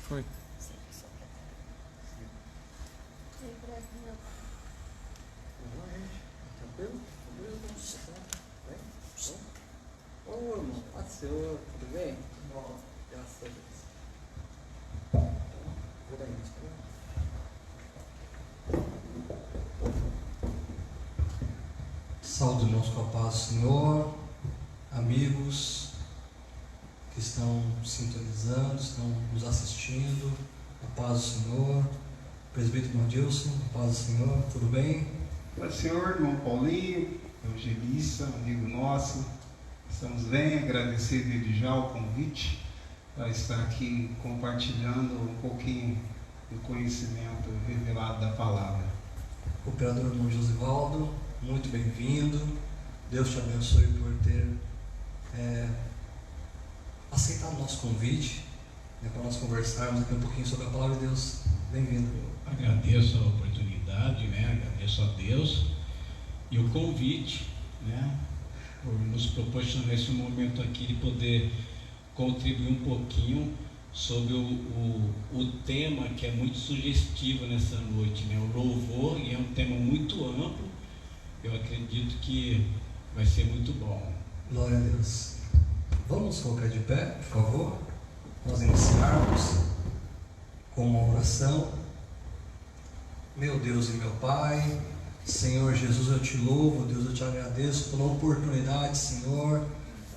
Foi. Tranquilo? Ô, irmão, pode ser, tudo bem? Bom, graças a Deus. Vou dar isso, Saúde irmãos com a paz do Senhor, amigos que estão sintonizando, estão nos assistindo, a paz do Senhor, presbítero Mandilson, a paz do Senhor, tudo bem? Paz do Senhor, irmão Paulinho, evangelista, amigo nosso, estamos bem, agradecer desde já o convite para estar aqui compartilhando um pouquinho do conhecimento revelado da palavra. Operador irmão Josivaldo, muito bem-vindo, Deus te abençoe por ter aceitado o nosso convite, para nós conversarmos aqui um pouquinho sobre a palavra de Deus. Bem-vindo. Agradeço a oportunidade, agradeço a Deus e o convite, por nos proporcionar esse momento aqui de poder contribuir um pouquinho sobre o tema que é muito sugestivo nessa noite, o louvor, e é um tema muito amplo. Eu acredito que vai ser muito bom. Glória a Deus. Vamos colocar de pé, por favor. Nós iniciarmos com uma oração. Meu Deus e meu Pai, Senhor Jesus, eu te louvo, Deus, eu te agradeço pela oportunidade, Senhor,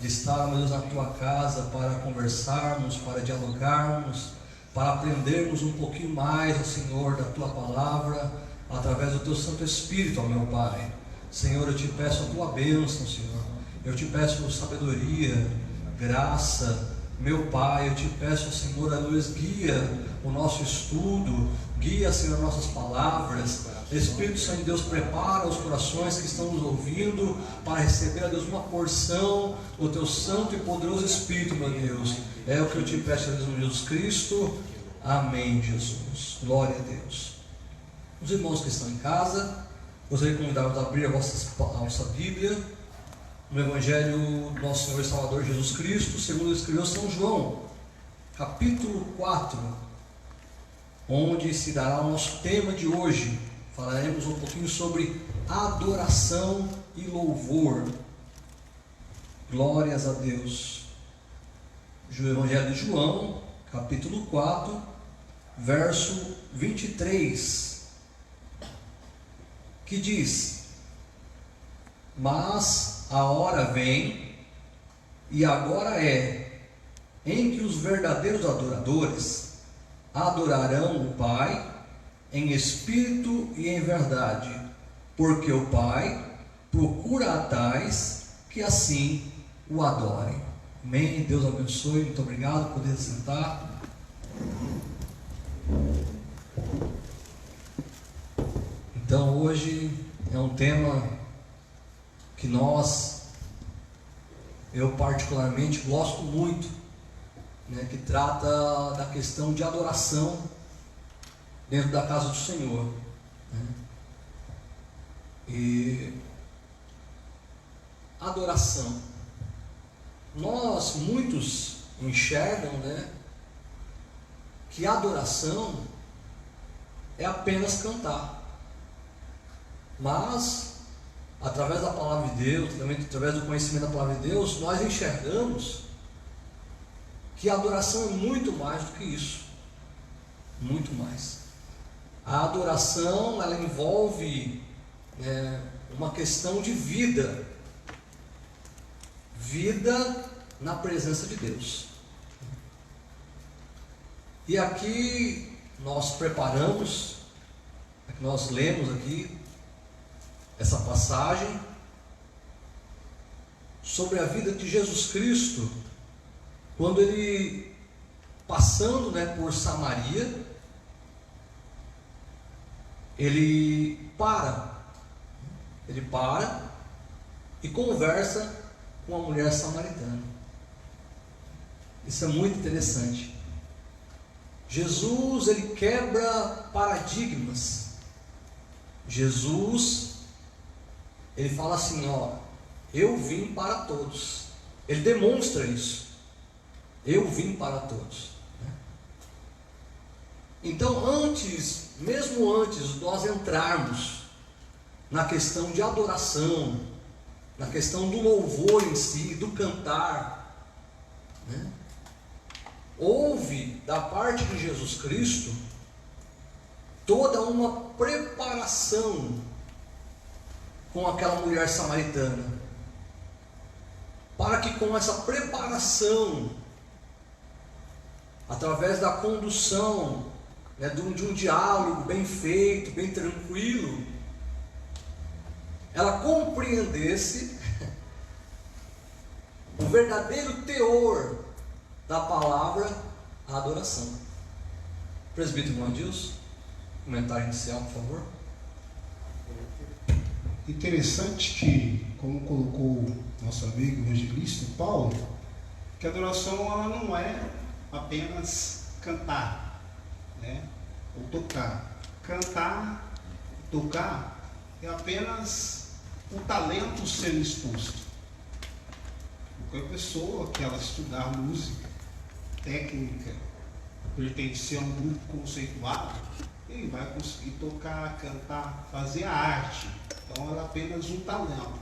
de estar, meu Deus, na tua casa para conversarmos, para dialogarmos, para aprendermos um pouquinho mais, ó Senhor, da tua palavra, através do teu Santo Espírito, ó meu Pai. Senhor, eu te peço a tua bênção, Senhor, eu te peço sabedoria, graça, meu Pai, eu te peço, Senhor, a luz, guia o nosso estudo, guia, Senhor, nossas palavras. Espírito Santo de Deus, prepara os corações que estão nos ouvindo para receber, a Deus, uma porção do teu santo e poderoso Espírito, meu Deus. É o que eu te peço, em Jesus Cristo. Amém, Jesus. Glória a Deus. Os irmãos que estão em casa, gostaria de convidar-vos a abrir a vossa Bíblia no Evangelho do nosso Senhor e Salvador Jesus Cristo, segundo escreveu São João, capítulo 4, onde se dará o nosso tema de hoje. Falaremos um pouquinho sobre adoração e louvor. Glórias a Deus. O Evangelho de João, capítulo 4, verso 23, que diz: mas a hora vem, e agora é, em que os verdadeiros adoradores adorarão o Pai em espírito e em verdade, porque o Pai procura a tais que assim o adorem. Amém. Deus abençoe. Muito obrigado por poder sentar. Então hoje é um tema que eu particularmente gosto muito, que trata da questão de adoração dentro da casa do Senhor, E adoração, muitos enxergam, que adoração é apenas cantar, mas através da palavra de Deus, também através do conhecimento da palavra de Deus, nós enxergamos que a adoração é muito mais do que isso, muito mais. A adoração, ela envolve uma questão de vida na presença de Deus. E aqui nós preparamos, nós lemos aqui essa passagem sobre a vida de Jesus Cristo, quando ele, passando por Samaria, ele para e conversa com uma mulher samaritana. Isso é muito interessante. Jesus, ele quebra paradigmas. Jesus, ele fala assim, eu vim para todos. Ele demonstra isso. Eu vim para todos. Então, mesmo antes de nós entrarmos na questão de adoração, na questão do louvor em si, do cantar, né? Houve da parte de Jesus Cristo toda uma preparação com aquela mulher samaritana, para que com essa preparação, através da condução, né, de um diálogo bem feito, bem tranquilo, ela compreendesse o verdadeiro teor da palavra adoração. Presbítero Mandilson, comentário inicial, por favor. Interessante que, como colocou o nosso amigo evangelista Paulo, que a adoração ela não é apenas cantar, né, ou tocar. Cantar, tocar é apenas o talento sendo exposto. Qualquer pessoa que ela estudar música, técnica, pertencer a um grupo conceituado, ele vai conseguir tocar, cantar, fazer a arte. Então ela é apenas um talento.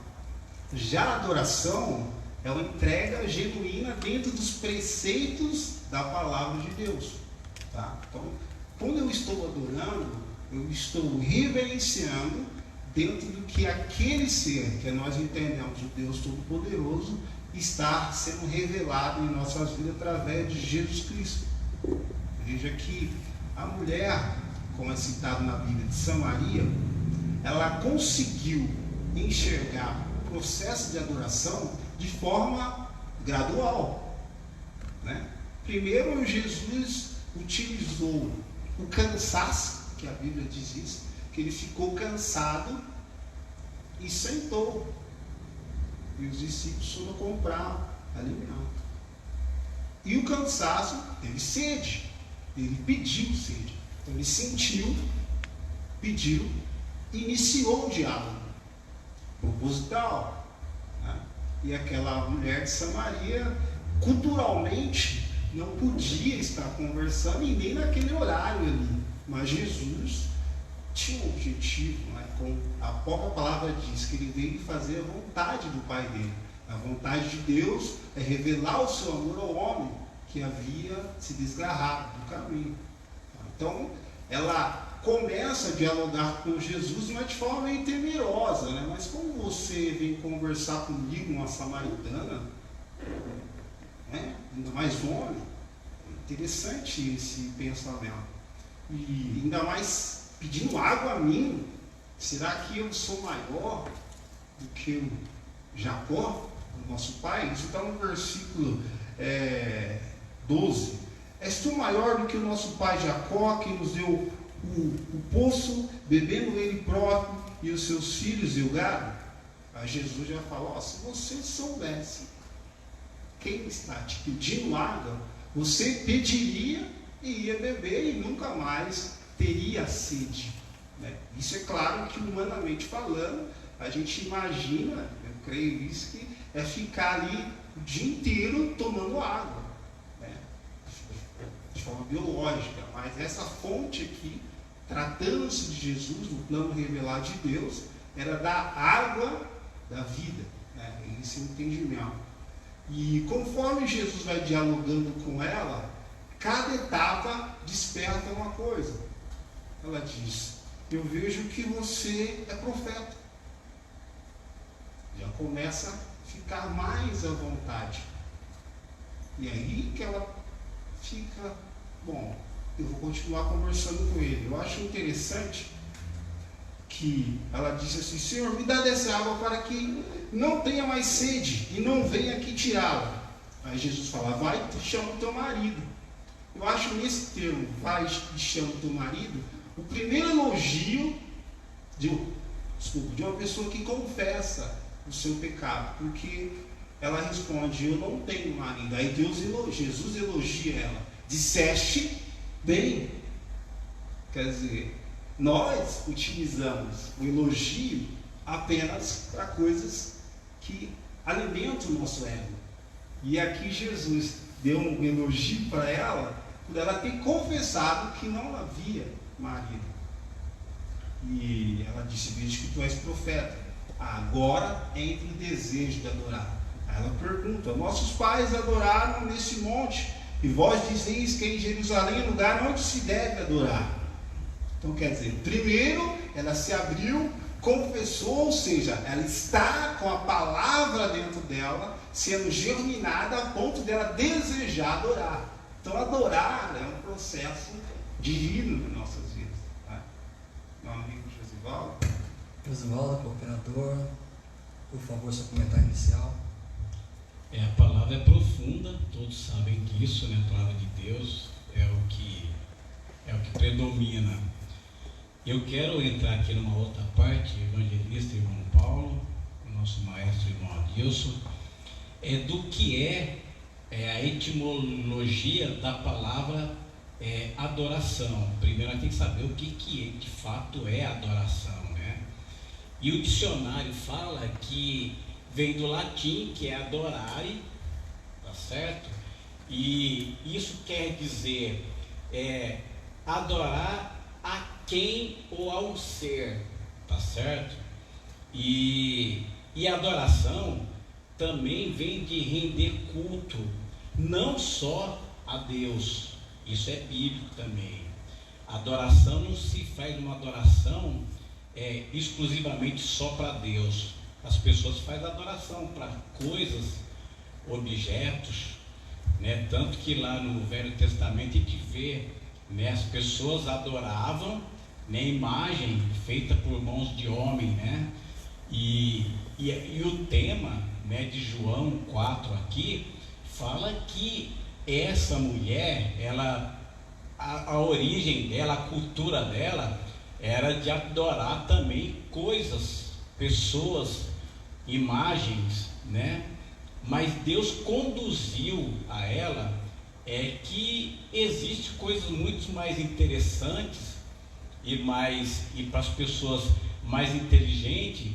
Já a adoração é uma entrega genuína dentro dos preceitos da palavra de Deus. Tá? Então, quando eu estou adorando, eu estou reverenciando dentro do que aquele ser, que nós entendemos, o Deus Todo-Poderoso, está sendo revelado em nossas vidas através de Jesus Cristo. Veja que a mulher, como é citado na Bíblia, de Samaria, ela conseguiu enxergar o processo de adoração de forma gradual, né? Primeiro, Jesus utilizou o cansaço, que a Bíblia diz isso, que ele ficou cansado e sentou. E os discípulos foram comprar alimento. E o cansaço teve sede. Ele pediu sede. Então ele sentiu, pediu, iniciou o diálogo proposital, né? E aquela mulher de Samaria, culturalmente, não podia estar conversando e nem naquele horário ali. Mas Jesus tinha um objetivo, né? Como a própria palavra diz, que ele veio fazer a vontade do Pai dele. A vontade de Deus é revelar o seu amor ao homem que havia se desgarrado do caminho. Então, ela começa a dialogar com Jesus, mas de forma meio temerosa, né? Mas como você vem conversar comigo, uma samaritana, né? Ainda mais homem, é interessante esse pensamento. E ainda mais pedindo água a mim. Será que eu sou maior do que o Jacó, o nosso pai? Isso está no versículo 12. És tu maior do que o nosso pai Jacó, que nos deu o poço, bebendo ele próprio e os seus filhos e o gado? Aí Jesus já falou: se você soubesse quem está te pedindo água, você pediria e ia beber e nunca mais teria sede. Isso é claro que, humanamente falando, a gente imagina, eu creio isso, que é ficar ali o dia inteiro tomando água, né? De forma biológica. Mas essa fonte aqui, tratando-se de Jesus, no plano revelado de Deus, era da água da vida, né? Esse entendimento. E conforme Jesus vai dialogando com ela, cada etapa desperta uma coisa. Ela diz: eu vejo que você é profeta. Já começa a ficar mais à vontade. E aí que ela fica: bom, eu vou continuar conversando com ele. Eu acho interessante que ela disse assim: Senhor, me dá dessa água para que não tenha mais sede e não venha aqui tirá-la. Aí Jesus fala: vai e chama o teu marido. Eu acho nesse termo, vai e chama o teu marido, o primeiro elogio de uma pessoa que confessa o seu pecado, porque ela responde: eu não tenho marido. Aí Jesus elogia ela: disseste bem. Quer dizer, nós utilizamos o elogio apenas para coisas que alimentam o nosso ego. E aqui Jesus deu um elogio para ela por ela ter confessado que não havia marido. E ela disse: vejo que tu és profeta, agora entra o desejo de adorar. Aí ela pergunta: nossos pais adoraram nesse monte, e vós dizeis que em Jerusalém é lugar onde se deve adorar. Então quer dizer, primeiro ela se abriu, confessou, ou seja, ela está com a palavra dentro dela, sendo germinada a ponto dela desejar adorar. Então adorar é um processo divino nas nossas vidas. Tá? Meu amigo Josivaldo. Josivaldo, cooperador, por favor, seu comentário inicial. A palavra é profunda, todos sabem disso, né? A palavra de Deus é o que predomina. Eu quero entrar aqui numa outra parte, evangelista irmão Paulo, o nosso maestro irmão Adilson, do que é a etimologia da palavra adoração. Primeiro nós temos que saber o que de fato é adoração, né? E o dicionário fala que vem do latim, que é adorare, tá certo? E isso quer dizer adorar a quem ou ao ser, tá certo? E adoração também vem de render culto, não só a Deus, isso é bíblico também. Adoração não se faz uma adoração exclusivamente só para Deus. As pessoas fazem adoração para coisas, objetos, né? Tanto que lá no Velho Testamento a gente vê, né, as pessoas adoravam, né, imagem feita por mãos de homem, né? E o tema, né, de João 4 aqui fala que essa mulher, a origem dela, a cultura dela era de adorar também coisas, pessoas, imagens, né? Mas Deus conduziu a ela que existe coisas muito mais interessantes e para as pessoas mais inteligentes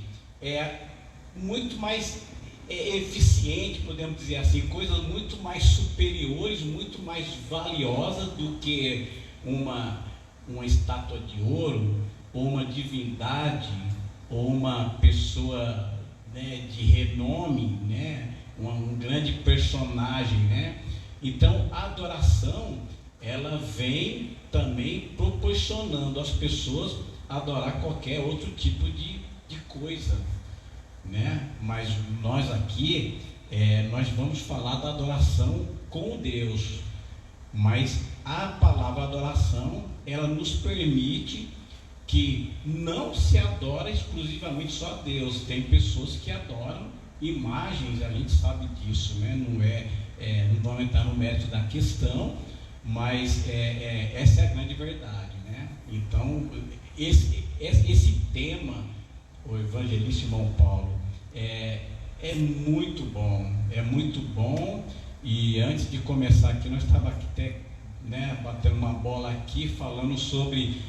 muito mais eficiente, podemos dizer assim, coisas muito mais superiores, muito mais valiosas do que uma estátua de ouro, ou uma divindade, ou uma pessoa, né, de renome, né, um grande personagem, né? Então a adoração, ela vem também proporcionando às pessoas adorar qualquer outro tipo de coisa, né? Mas nós aqui, nós vamos falar da adoração com Deus, mas a palavra adoração, ela nos permite que não se adora exclusivamente só a Deus. Tem pessoas que adoram imagens, a gente sabe disso, né? Não vamos entrar no mérito da questão, mas essa é a grande verdade, né? Então esse tema, o evangelista irmão Paulo, é muito bom, e antes de começar aqui, nós estávamos aqui até, né, batendo uma bola aqui, falando sobre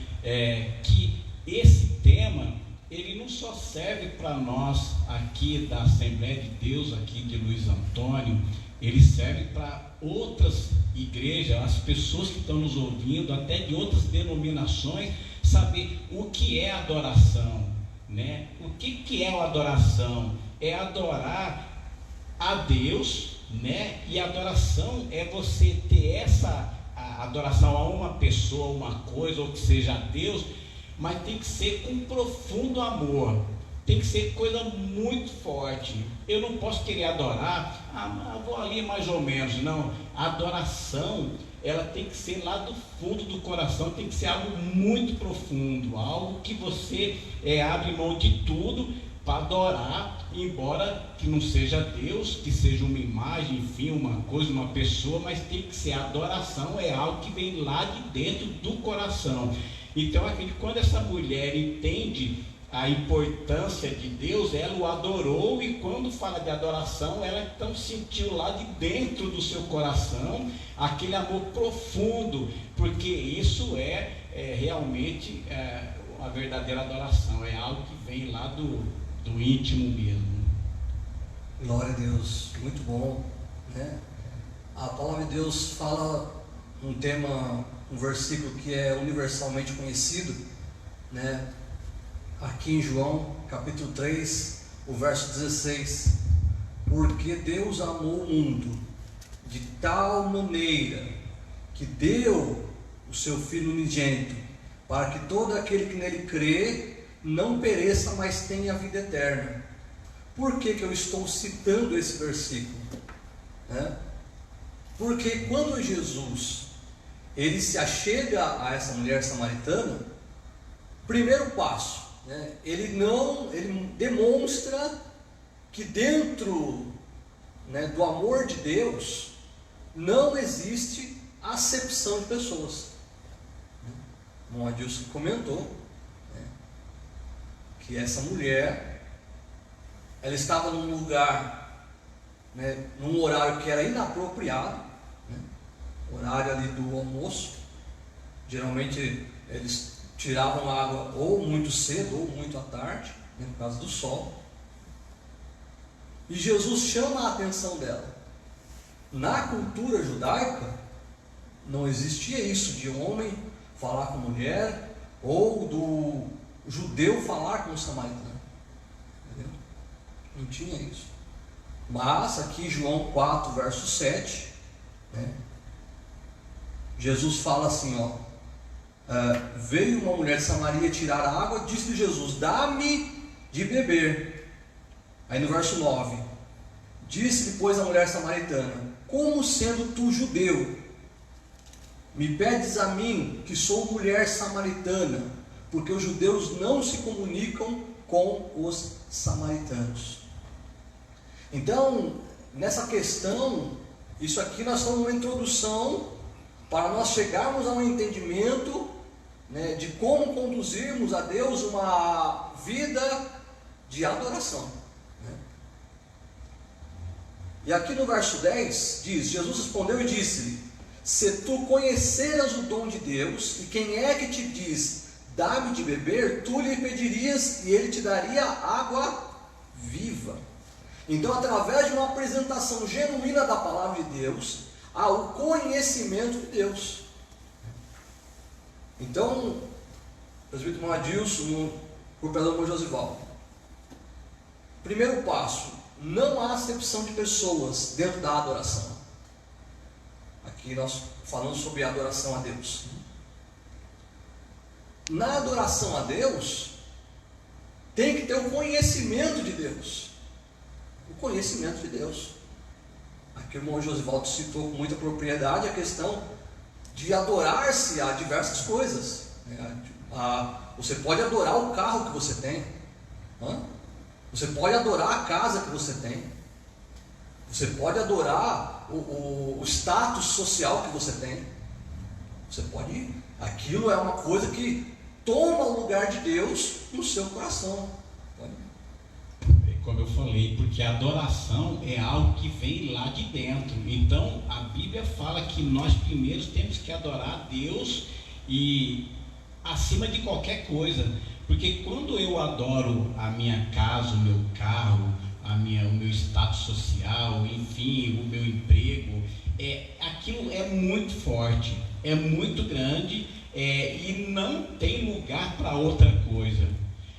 que esse tema, ele não só serve para nós aqui da Assembleia de Deus, aqui de Luiz Antônio, ele serve para outras igrejas, as pessoas que estão nos ouvindo, até de outras denominações, saber o que é adoração, né? O que é a adoração? É adorar a Deus, né? E a adoração é você ter a adoração a uma pessoa, uma coisa, ou que seja a Deus, mas tem que ser com profundo amor, tem que ser coisa muito forte. Eu não posso querer adorar, eu vou ali mais ou menos, não. A adoração, ela tem que ser lá do fundo do coração, tem que ser algo muito profundo, algo que você abre mão de tudo para adorar, embora que não seja Deus, que seja uma imagem, enfim, uma coisa, uma pessoa, mas tem que ser a adoração, é algo que vem lá de dentro do coração. Então, quando essa mulher entende a importância de Deus, ela o adorou, e quando fala de adoração, ela então sentiu lá de dentro do seu coração aquele amor profundo, porque isso realmente a verdadeira adoração, é algo que vem lá do íntimo mesmo. Glória a Deus, muito bom, né? A palavra de Deus fala um tema, um versículo que é universalmente conhecido, né? Aqui em João, capítulo 3, o verso 16: porque Deus amou o mundo de tal maneira que deu o seu Filho unigênito, para que todo aquele que nele crê não pereça, mas tenha a vida eterna. Por que eu estou citando esse versículo? Porque quando Jesus ele se achega a essa mulher samaritana, primeiro passo, ele demonstra que dentro, do amor de Deus não existe acepção de pessoas. O irmão Adilson comentou, que essa mulher, ela estava num lugar, num horário que era inapropriado, horário ali do almoço. Geralmente eles tiravam água ou muito cedo ou muito à tarde, por causa do sol. E Jesus chama a atenção dela. Na cultura judaica não existia isso de homem falar com mulher, ou do judeu falar com o samaritano. Entendeu? Não tinha isso. Mas aqui João 4, verso 7, Jesus fala assim, veio uma mulher de Samaria tirar a água, disse Jesus: dá-me de beber. Aí no verso 9, disse depois a mulher samaritana: como sendo tu judeu, me pedes a mim, que sou mulher samaritana? Porque os judeus não se comunicam com os samaritanos. Então, nessa questão, isso aqui nós estamos numa introdução para nós chegarmos a um entendimento, de como conduzirmos a Deus uma vida de adoração. E aqui no verso 10 diz: Jesus respondeu e disse-lhe: se tu conheceras o dom de Deus, e quem é que te diz, dá-me de beber, tu lhe pedirias, e ele te daria água viva. Então, através de uma apresentação genuína da palavra de Deus, há o conhecimento de Deus. Então, presbítero irmão Adilson, cooperador com Josivaldo, primeiro passo: não há acepção de pessoas dentro da adoração. Aqui nós falamos sobre a adoração a Deus. Na adoração a Deus, tem que ter o conhecimento de Deus. O conhecimento de Deus. Aqui o irmão Josivaldo citou com muita propriedade a questão de adorar-se a diversas coisas. Você pode adorar o carro que você tem. Você pode adorar a casa que você tem. Você pode adorar o status social que você tem. Você pode. Aquilo é uma coisa que toma o lugar de Deus no seu coração. Como eu falei, porque a adoração é algo que vem lá de dentro. Então a Bíblia fala que nós primeiros temos que adorar a Deus, e acima de qualquer coisa. Porque quando eu adoro a minha casa, o meu carro, o meu status social, enfim, o meu emprego, aquilo é muito forte, é muito grande, e não tem lugar para outra coisa.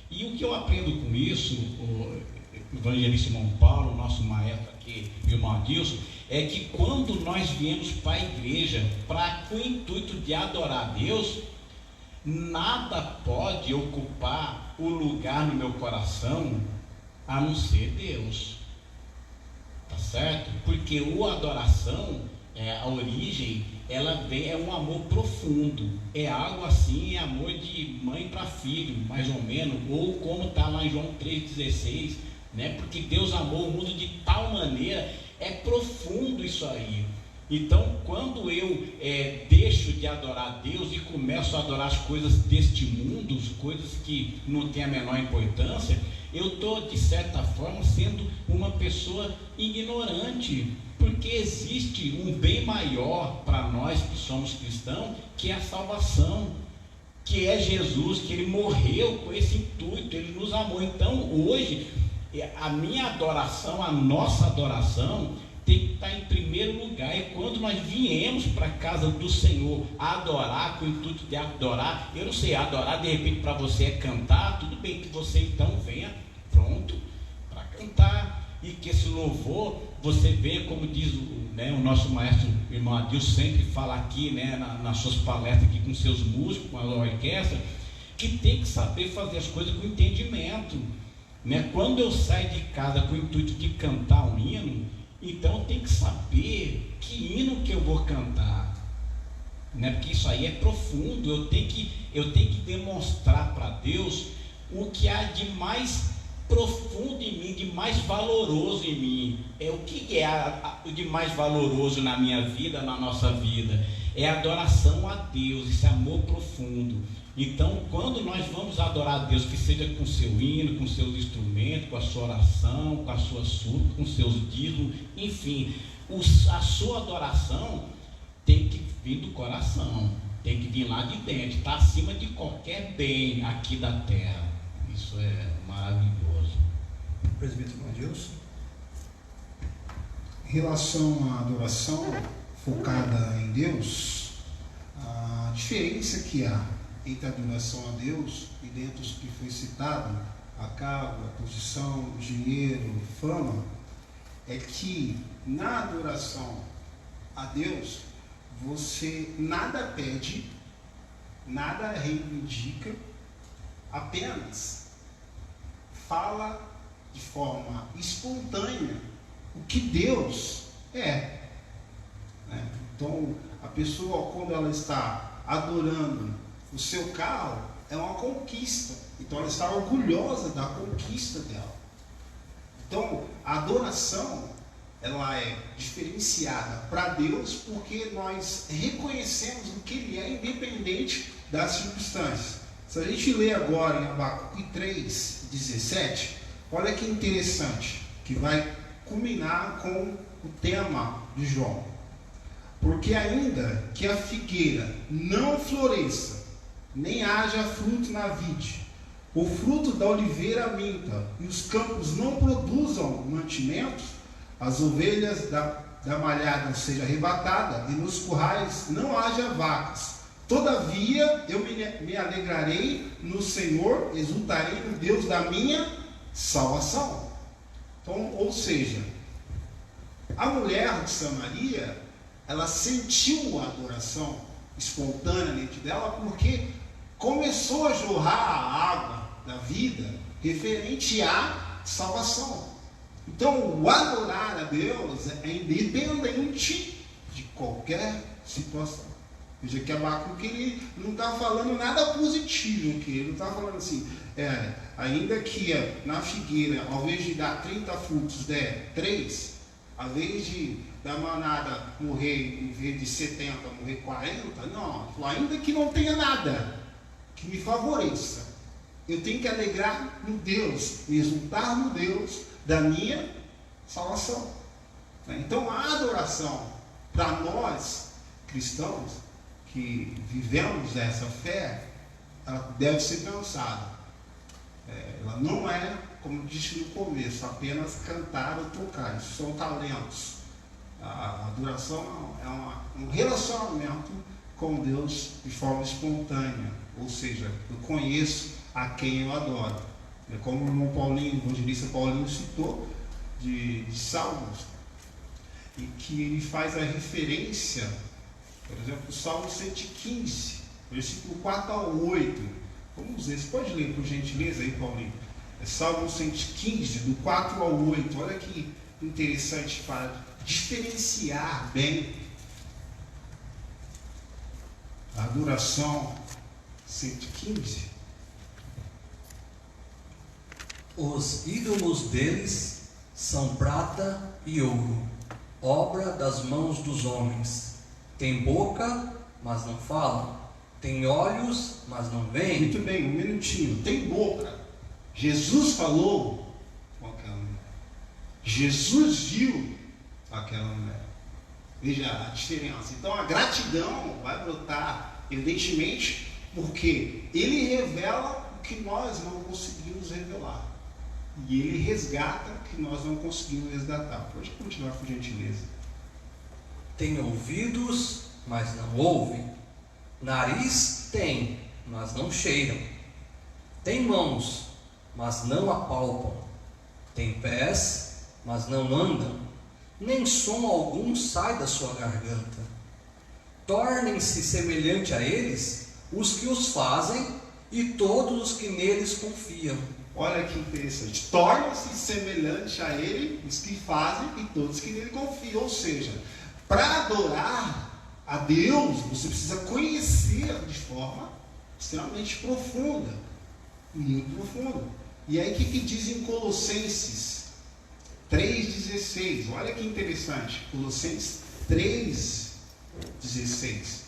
E o que eu aprendo com isso, o evangelista irmão Paulo, nosso maestro aqui, o irmão Adilson, é que quando nós viemos para a igreja com o intuito de adorar a Deus, nada pode ocupar o lugar no meu coração a não ser Deus, tá certo? Porque a adoração, a origem, ela vem, é um amor profundo, é algo assim, é amor de mãe para filho, mais ou menos, ou como está lá em João 3,16, porque Deus amou o mundo de tal maneira, é profundo isso aí. Então, quando eu deixo de adorar a Deus e começo a adorar as coisas deste mundo, as coisas que não têm a menor importância, eu estou, de certa forma, sendo uma pessoa ignorante, porque existe um bem maior para nós que somos cristãos, que é a salvação, que é Jesus, que Ele morreu com esse intuito, Ele nos amou. Então, hoje, a minha adoração, a nossa adoração, tem que estar em primeiro lugar. E quando nós viemos para a casa do Senhor adorar, com o intuito de adorar, eu não sei, adorar de repente para você é cantar, tudo bem que você então venha pronto para cantar, e que esse louvor você venha, como diz o nosso maestro, o irmão Adil, sempre fala aqui, né, nas suas palestras aqui com seus músicos, com a orquestra, que tem que saber fazer as coisas com entendimento, né? Quando eu saio de casa com o intuito de cantar um hino, então eu tenho que saber que hino que eu vou cantar, né? Porque isso aí é profundo. Eu tenho que demonstrar para Deus o que há de mais profundo em mim, de mais valoroso em mim. O que é de mais valoroso na minha vida, na nossa vida? É a adoração a Deus, esse amor profundo. Então, quando nós vamos adorar a Deus, que seja com seu hino, com seus instrumentos, com a sua oração, com a sua súplica, com seus dízimos, enfim, a sua adoração tem que vir do coração, tem que vir lá de dentro, está acima de qualquer bem aqui da terra. Isso é maravilhoso. Presbítero Adilson. Em relação à adoração focada em Deus, a diferença que há entre a adoração a Deus e dentro dos que foi citado, a cargo, a posição, o dinheiro, fama, é que na adoração a Deus você nada pede, nada reivindica, apenas fala de forma espontânea o que Deus é, né? Então a pessoa, quando ela está adorando o seu carro, é uma conquista, então ela está orgulhosa da conquista dela. Então a adoração, ela é diferenciada para Deus porque nós reconhecemos o que Ele é, independente das circunstâncias. Se a gente ler agora em Abacuque 3:17, olha que interessante, que vai culminar com o tema de João. Porque ainda que a figueira não floresça, nem haja fruto na vide, o fruto da oliveira minta, e os campos não produzam mantimentos, as ovelhas da malhada sejam arrebatadas, e nos currais não haja vacas. Todavia eu me alegrarei no Senhor, exultarei no Deus da minha salvação. Então, ou seja, a mulher de Samaria, ela sentiu a adoração espontânea dentro dela, porque começou a jorrar a água da vida referente à salvação. Então, o adorar a Deus é independente de qualquer situação. Veja que Abacuque, ele não está falando nada positivo aqui. Ele não está falando assim, ainda que na figueira, ao invés de dar 30 frutos, der 3, ao invés de da manada morrer, em vez de 70, morrer 40, não, ainda que não tenha nada que me favoreça, eu tenho que alegrar no Deus, me exultar no Deus da minha salvação. Então a adoração, para nós cristãos que vivemos essa fé, ela deve ser pensada. Ela não é, como disse no começo, apenas cantar ou tocar. Isso são talentos. A adoração é um relacionamento com Deus de forma espontânea. Ou seja, eu conheço a quem eu adoro. Como o irmão Paulinho, o evangelista Paulinho citou de Salmos, e que ele faz a referência, por exemplo, o Salmo 115, versículo 4 ao 8. Vamos ver, você pode ler por gentileza aí, Paulinho? Salmo 115, do 4 ao 8. Olha que interessante para diferenciar bem a adoração. 115. Os ídolos deles são prata e ouro, obra das mãos dos homens. Tem boca, mas não falam. Tem olhos, mas não veem. Muito bem, um minutinho. Tem boca. Jesus falou com aquela mulher. Jesus viu aquela mulher. Veja a diferença. Então a gratidão vai brotar, evidentemente, porque Ele revela o que nós não conseguimos revelar. E ele resgata o que nós não conseguimos resgatar. Pode continuar, por gentileza. Tem ouvidos, mas não ouvem. Nariz tem, mas não cheiram. Tem mãos, mas não apalpam. Tem pés, mas não andam. Nem som algum sai da sua garganta. Tornem-se semelhante a eles os que os fazem e todos os que neles confiam. Olha que interessante. Torna-se semelhante a ele os que fazem e todos que nele confiam. Ou seja, para adorar a Deus, você precisa conhecer de forma extremamente profunda. Muito profunda. E aí o que diz em Colossenses 3,16? Olha que interessante. Colossenses 3,16.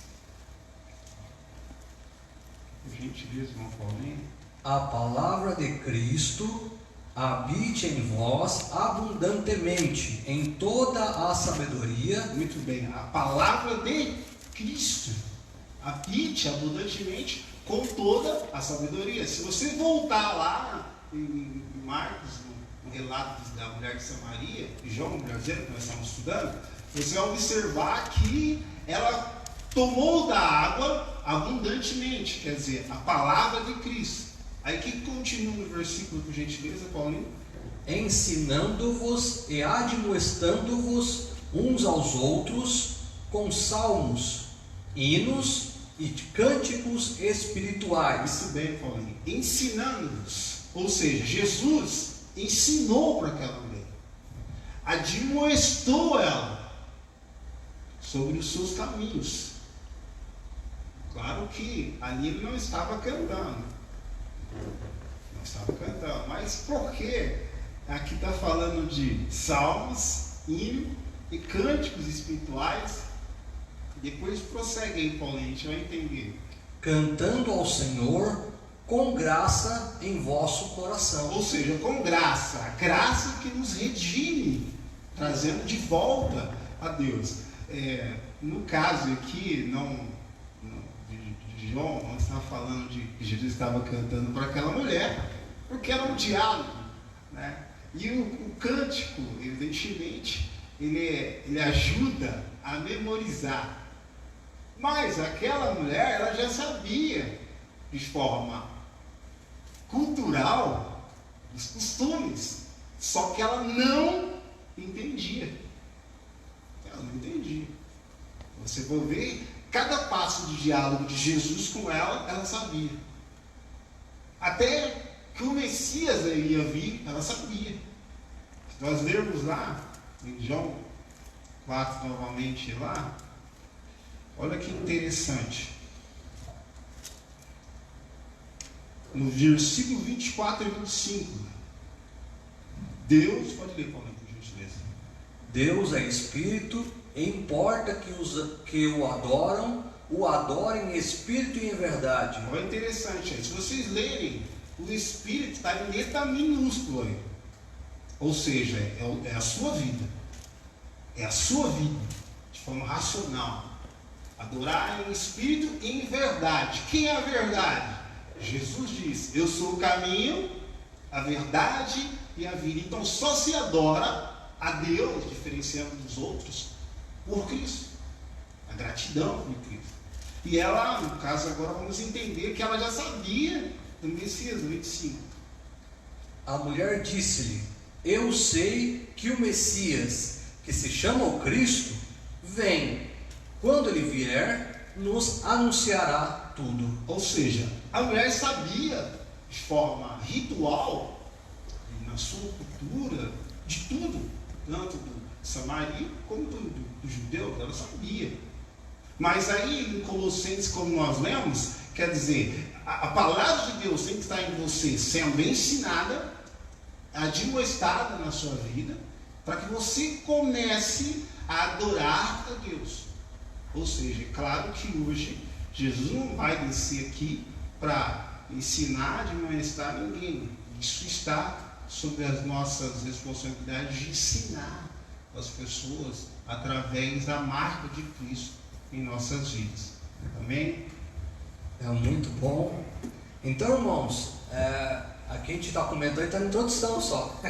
Por gentileza, irmão Paulinho. A palavra de Cristo habite em vós abundantemente, em toda a sabedoria. Muito bem, a palavra de Cristo habite abundantemente com toda a sabedoria. Se você voltar lá em Marcos, no relato da mulher de Samaria, de João, mulherzeira que nós estamos estudando, você vai observar que ela tomou da água abundantemente, quer dizer, a palavra de Cristo. Aí que continua no versículo, por gentileza, Paulinho? Ensinando-vos e admoestando-vos uns aos outros com salmos, hinos e cânticos espirituais. Muito bem, Paulinho. Ensinando-vos. Ou seja, Jesus ensinou para aquela mulher. Admoestou ela sobre os seus caminhos. Claro que ali ele não estava cantando. Não estava cantando. Mas por que aqui está falando de salmos, hino e cânticos espirituais? Depois prossegue aí, Paulinho, a gente vai entender. Cantando ao Senhor com graça em vosso coração. Ou seja, com graça, a graça que nos redime, trazendo de volta a Deus. No caso aqui, de João, não está falando de que Jesus estava cantando para aquela mulher, porque era um diálogo, né? E o cântico, evidentemente, ele ajuda a memorizar. Mas aquela mulher, ela já sabia de forma cultural os costumes, só que ela não entendia. Ela não entendia. Você vai ver cada passo de diálogo de Jesus com ela, ela sabia. Até que o Messias ia vir, ela sabia. Se nós lermos lá em João 4 novamente lá, olha que interessante. No versículo 24 e 25. Deus, pode ler, Paulinho, por gentileza. Deus é Espírito, e importa que os que o adorem em Espírito e em verdade. Olha interessante aí. Se vocês lerem, o Espírito está em letra minúscula aí. Ou seja, é a sua vida. É a sua vida, de forma racional. Adorar em Espírito e em verdade. Quem é a verdade? Jesus diz: eu sou o caminho, a verdade e a vida. Então só se adora a Deus, diferenciando dos outros, por Cristo. A gratidão por Cristo. E ela, no caso agora, vamos entender que ela já sabia do Messias, no 25. A mulher disse-lhe: eu sei que o Messias, que se chama o Cristo, vem. Quando ele vier, nos anunciará tudo. Ou seja, a mulher sabia de forma ritual, na sua cultura, de tudo, tanto do Samaria como do judeu, ela sabia. Mas aí em Colossenses, como nós lemos, quer dizer, a palavra de Deus tem que estar em você sendo ensinada, admoestada na sua vida, para que você comece a adorar a Deus. Ou seja, é claro que hoje Jesus não vai descer aqui para ensinar, admoestar ninguém. Isso está sobre as nossas responsabilidades de ensinar as pessoas através da marca de Cristo em nossas vidas. Amém? É muito bom. Então, irmãos, Aqui a gente está comentando, está na introdução só.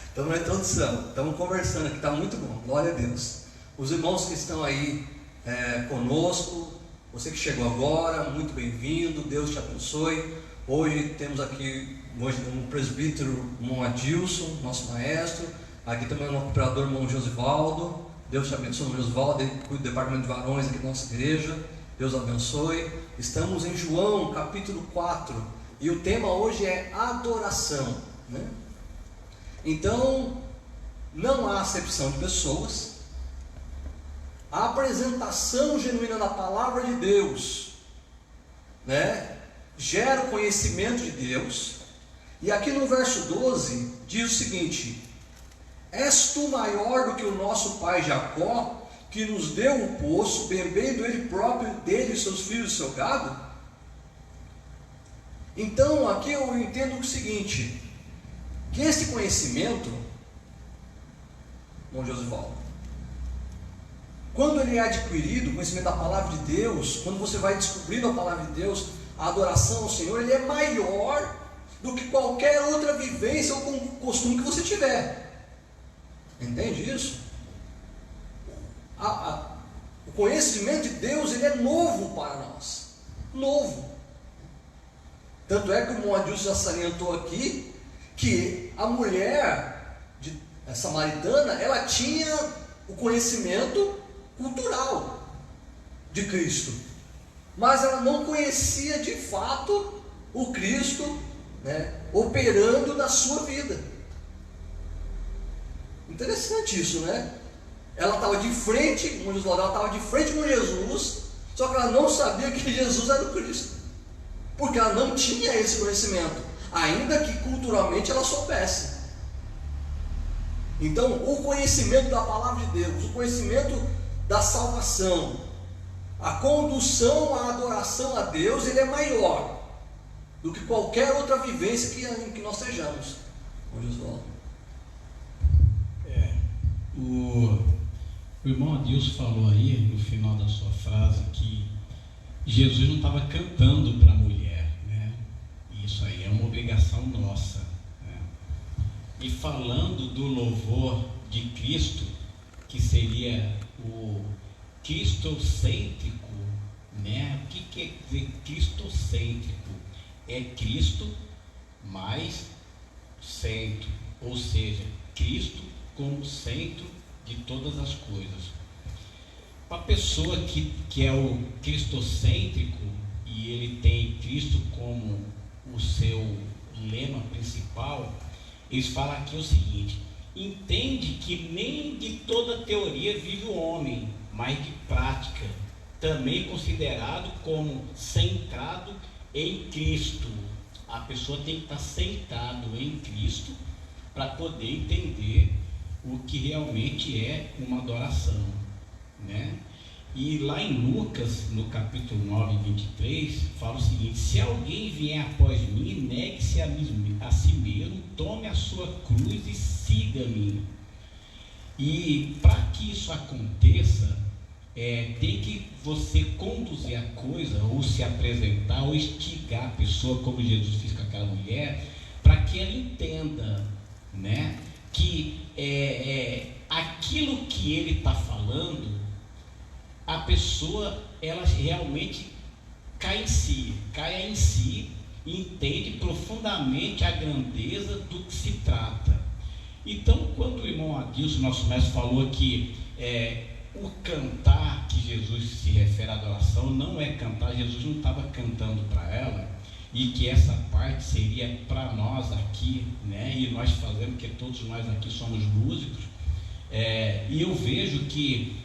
Estamos na introdução, estamos conversando aqui, está muito bom, glória a Deus. Os irmãos que estão aí conosco, você que chegou agora, muito bem-vindo, Deus te abençoe. Hoje temos aqui um presbítero, irmão Adilson, nosso maestro. Aqui também o operador, irmão Josivaldo. Deus te abençoe, irmão Josivaldo, ele cuida do departamento de varões aqui da nossa igreja. Deus abençoe. Estamos em João, capítulo 4. E o tema hoje é adoração, né? Então, não há acepção de pessoas. A apresentação genuína da palavra de Deus, né, gera o conhecimento de Deus. E aqui no verso 12 diz o seguinte: és tu maior do que o nosso pai Jacó, que nos deu o poço, bebendo ele próprio dele, seus filhos e seu gado? Então aqui eu entendo o seguinte, que esse conhecimento, bom Josivaldo, quando ele é adquirido, o conhecimento da palavra de Deus, quando você vai descobrindo a palavra de Deus, a adoração ao Senhor, ele é maior do que qualquer outra vivência ou costume que você tiver. Entende isso? O conhecimento de Deus, ele é novo para nós. Novo. Tanto é que o irmão Adilson já salientou aqui que a mulher samaritana, ela tinha o conhecimento cultural de Cristo, mas ela não conhecia de fato o Cristo, né, operando na sua vida. Interessante isso, né? Ela estava de frente, ela estava de frente com Jesus, só que ela não sabia que Jesus era o Cristo, porque ela não tinha esse conhecimento, ainda que culturalmente ela soubesse. Então, o conhecimento da palavra de Deus, o conhecimento da salvação, a condução à adoração a Deus, ele é maior do que qualquer outra vivência que nós sejamos. O irmão Adilson falou aí no final da sua frase que Jesus não estava cantando para a mulher, né? Isso aí é uma obrigação nossa, né? E falando do louvor de Cristo, que seria o cristocêntrico, né? O que quer dizer cristocêntrico? É Cristo mais centro, ou seja, Cristo como centro de todas as coisas. Para a pessoa que é o cristocêntrico e ele tem Cristo como o seu lema principal, eles falam aqui o seguinte: entende que nem de toda teoria vive o homem, mas de prática, também considerado como centrado em Cristo. A pessoa tem que estar centrado em Cristo para poder entender o que realmente é uma adoração, né? E lá em Lucas, no capítulo 9, 23, fala o seguinte: se alguém vier após mim, negue-se a si mesmo, tome a sua cruz e siga-me. E para que isso aconteça, tem que você conduzir a coisa, ou se apresentar, ou instigar a pessoa, como Jesus fez com aquela mulher, para que ela entenda, né, que aquilo que ele está falando, a pessoa, ela realmente cai em si e entende profundamente a grandeza do que se trata. Então, quando o irmão Adilson, nosso mestre, falou que o cantar que Jesus se refere à adoração não é cantar, Jesus não estava cantando para ela, e que essa parte seria para nós aqui, né? E nós fazemos, porque todos nós aqui somos músicos, e eu vejo que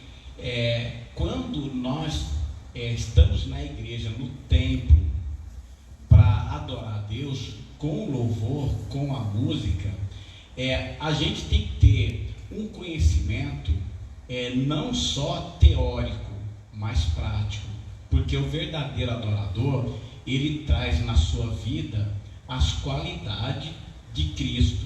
quando nós estamos na igreja, no templo, para adorar a Deus com louvor, com a música, a gente tem que ter um conhecimento não só teórico, mas prático, porque o verdadeiro adorador, ele traz na sua vida as qualidades de Cristo,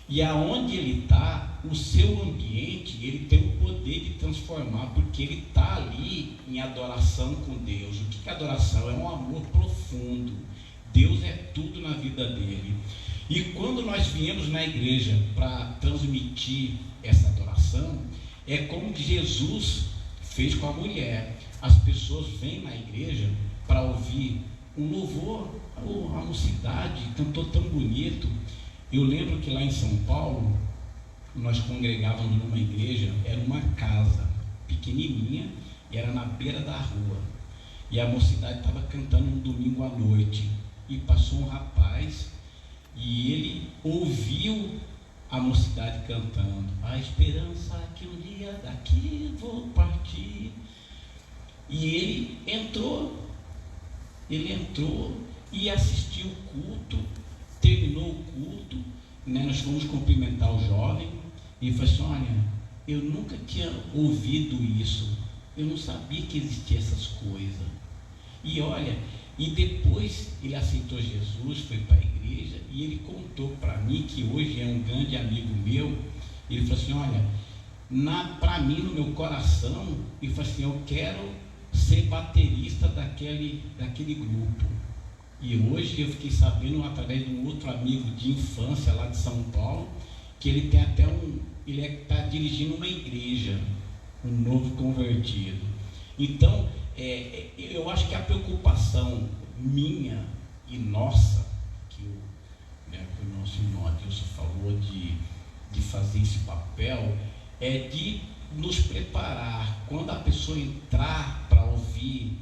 e aonde ele está, o seu ambiente, ele tem o poder de transformar, porque ele está ali em adoração com Deus. O que é adoração? É um amor profundo, Deus é tudo na vida dele. E quando nós viemos na igreja para transmitir essa adoração, é como que Jesus fez com a mulher. As pessoas vêm na igreja para ouvir um louvor. A mocidade cantou tão bonito. Eu lembro que lá em São Paulo, nós congregávamos numa igreja, era uma casa pequenininha, e era na beira da rua. E a mocidade estava cantando um domingo à noite. E passou um rapaz, e ele ouviu a mocidade cantando: a esperança que um dia daqui vou partir. E ele entrou e assistiu o culto. Terminou o culto, né? Nós fomos cumprimentar o jovem e falou assim: olha, eu nunca tinha ouvido isso, eu não sabia que existiam essas coisas. E olha, e depois ele aceitou Jesus, foi para a igreja, e ele contou para mim, que hoje é um grande amigo meu. Ele falou assim: olha, para mim, no meu coração, ele falou assim: eu quero ser baterista daquele grupo. E hoje eu fiquei sabendo, através de um outro amigo de infância lá de São Paulo, que ele tem até ele está dirigindo uma igreja, um novo convertido. Então, eu acho que a preocupação minha e nossa, que o nosso irmão Adilson falou de fazer esse papel, é de nos preparar. Quando a pessoa entrar para ouvir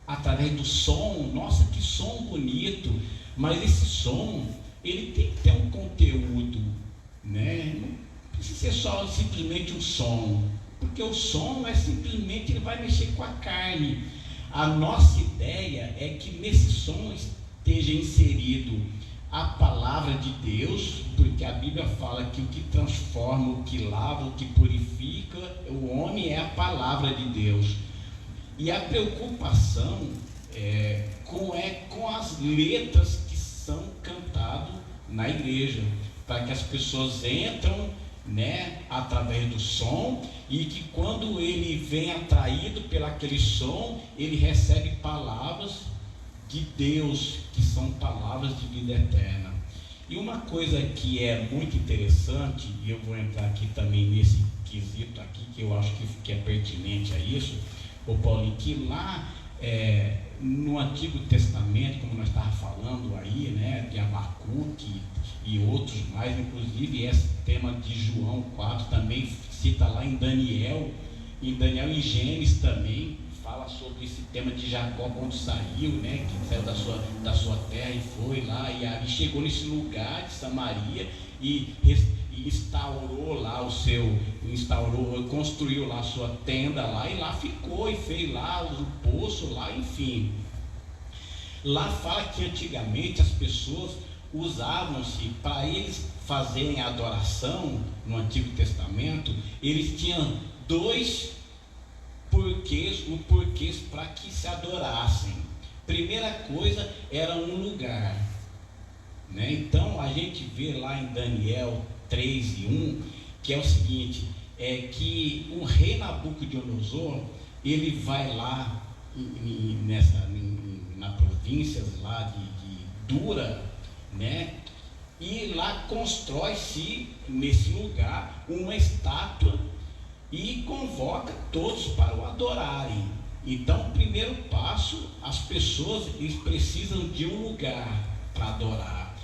através do som, nossa, que som bonito, mas esse som, ele tem que ter um conteúdo, né? Não precisa ser só simplesmente um som, porque o som é simplesmente, ele vai mexer com a carne. A nossa ideia é que nesse som esteja inserido a palavra de Deus, porque a Bíblia fala que o que transforma, o que lava, o que purifica o homem é a palavra de Deus. E a preocupação com as letras que são cantadas na igreja, para que as pessoas entram, né, através do som, e que quando ele vem atraído pelaquele som, ele recebe palavras de Deus, que são palavras de vida eterna. E uma coisa que é muito interessante, e eu vou entrar aqui também nesse quesito aqui, que eu acho que é pertinente a isso, o Paulinho, que lá no Antigo Testamento, como nós estávamos falando aí, né, de Abacuque e outros mais, inclusive esse tema de João 4 também cita lá em Daniel e Gênesis também fala sobre esse tema de Jacó, quando saiu, né, que saiu da sua terra e foi lá, e aí chegou nesse lugar de Samaria e instaurou lá construiu lá a sua tenda lá, e lá ficou, e fez lá o poço lá, enfim. Lá fala que antigamente as pessoas usavam-se, para eles fazerem a adoração no Antigo Testamento, eles tinham dois porquês para que se adorassem. Primeira coisa era um lugar, né? Então a gente vê lá em Daniel 3:1, que é o seguinte, que o rei Nabucodonosor, ele vai lá na província lá de Dura, né? E lá constrói-se nesse lugar uma estátua e convoca todos para o adorarem. Então, o primeiro passo, as pessoas, eles precisam de um lugar para adorar.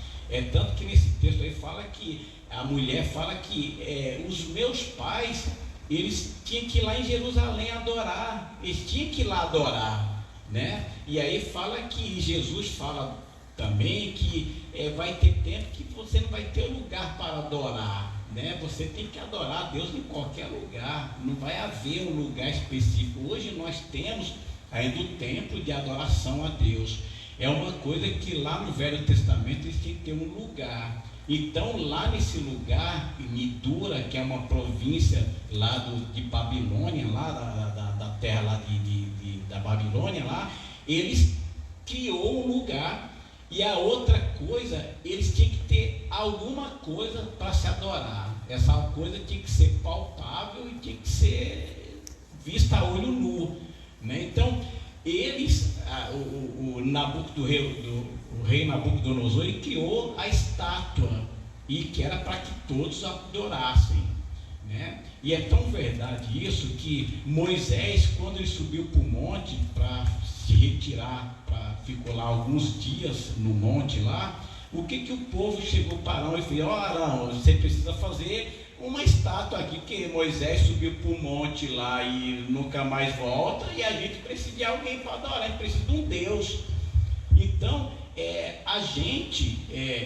Tanto que nesse texto aí fala que a mulher fala que os meus pais, eles tinham que ir lá em Jerusalém adorar, eles tinham que ir lá adorar, né? E aí fala que Jesus fala também que vai ter tempo que você não vai ter lugar para adorar, né? Você tem que adorar a Deus em qualquer lugar, não vai haver um lugar específico. Hoje nós temos ainda o templo de adoração a Deus. É uma coisa que lá no Velho Testamento eles tinham que ter um lugar. Então lá nesse lugar, em Dura, que é uma província lá de Babilônia, lá da terra lá da Babilônia lá, eles criou um lugar. E a outra coisa, eles tinham que ter alguma coisa para se adorar. Essa coisa tinha que ser palpável e tinha que ser vista a olho nu, né? Então, eles, o o rei Nabucodonosor, e criou a estátua, e que era para que todos adorassem, né? E é tão verdade isso que Moisés, quando ele subiu para o monte para se retirar, ficou lá alguns dias no monte lá, o que o povo chegou para Arão e falou: ó, Arão, você precisa fazer uma estátua aqui, porque Moisés subiu para o monte lá e nunca mais volta, e a gente precisa de alguém para adorar, a gente precisa de um Deus. Então,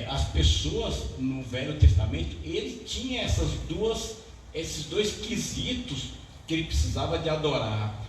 as pessoas no Velho Testamento, ele tinha esses dois quesitos que ele precisava de adorar.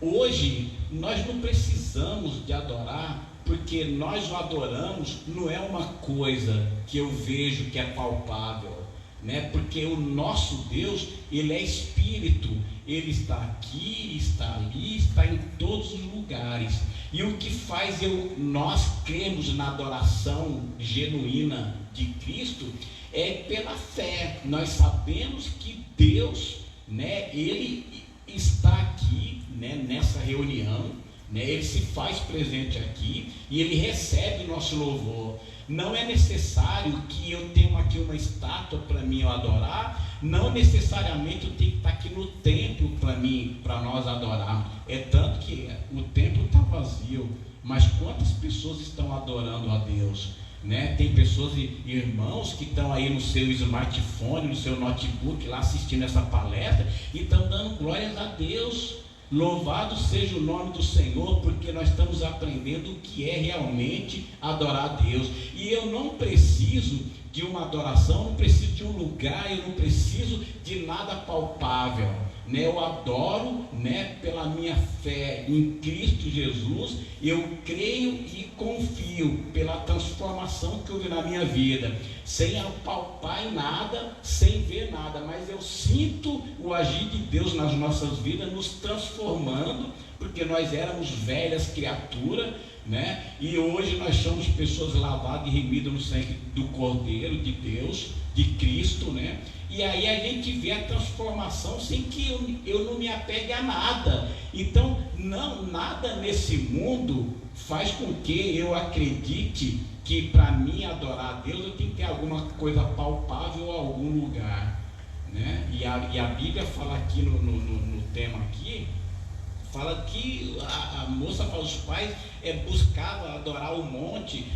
Hoje, nós não precisamos de adorar, porque nós o adoramos, não é uma coisa que eu vejo que é palpável, né? Porque o nosso Deus, ele é espírito, ele está aqui, está ali, está em todos os lugares. E o que faz nós cremos na adoração genuína de Cristo é pela fé. Nós sabemos que Deus, né, ele está aqui, né, nessa reunião, né, ele se faz presente aqui e ele recebe nosso louvor. Não é necessário que eu tenha aqui uma estátua para mim eu adorar, não necessariamente eu tenho que estar aqui no templo para nós adorarmos. É tanto que o templo está vazio, mas quantas pessoas estão adorando a Deus, né? Tem pessoas e irmãos que estão aí no seu smartphone, no seu notebook lá assistindo essa palestra e estão dando glórias a Deus. Louvado seja o nome do Senhor, porque nós estamos aprendendo o que é realmente adorar a Deus. E eu não preciso de uma adoração, não preciso de um lugar, eu não preciso de nada palpável, né? Eu adoro, né, pela minha fé em Cristo Jesus. Eu creio e confio pela transformação que houve na minha vida, sem apalpar em nada, sem ver nada, mas eu sinto o agir de Deus nas nossas vidas, nos transformando, porque nós éramos velhas criaturas, né? E hoje nós somos pessoas lavadas e remidas no sangue do Cordeiro de Deus, de Cristo, né? E aí a gente vê a transformação sem que eu não me apegue a nada. Então, nada nesse mundo faz com que eu acredite que para mim adorar a Deus eu tenho que ter alguma coisa palpável em algum lugar, né? E a Bíblia fala aqui no tema aqui, fala que a moça fala, os pais buscavam adorar o monte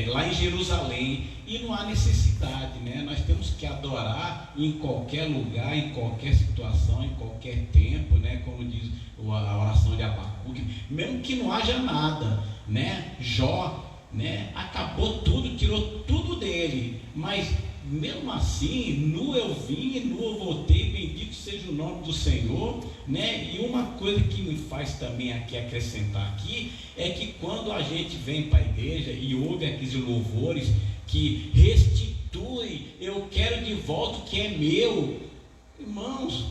lá em Jerusalém, e não há necessidade, né? Nós temos que adorar em qualquer lugar, em qualquer situação, em qualquer tempo, né? Como diz a oração de Abacuque, mesmo que não haja nada, né? Jó, né, acabou tudo, tirou tudo dele, mas mesmo assim, nu eu vim e nu eu voltei, bendito seja o nome do Senhor, né? E uma coisa que me faz também aqui acrescentar aqui, é que quando a gente vem para a igreja e ouve aqueles louvores que restitui, eu quero de volta o que é meu, irmãos,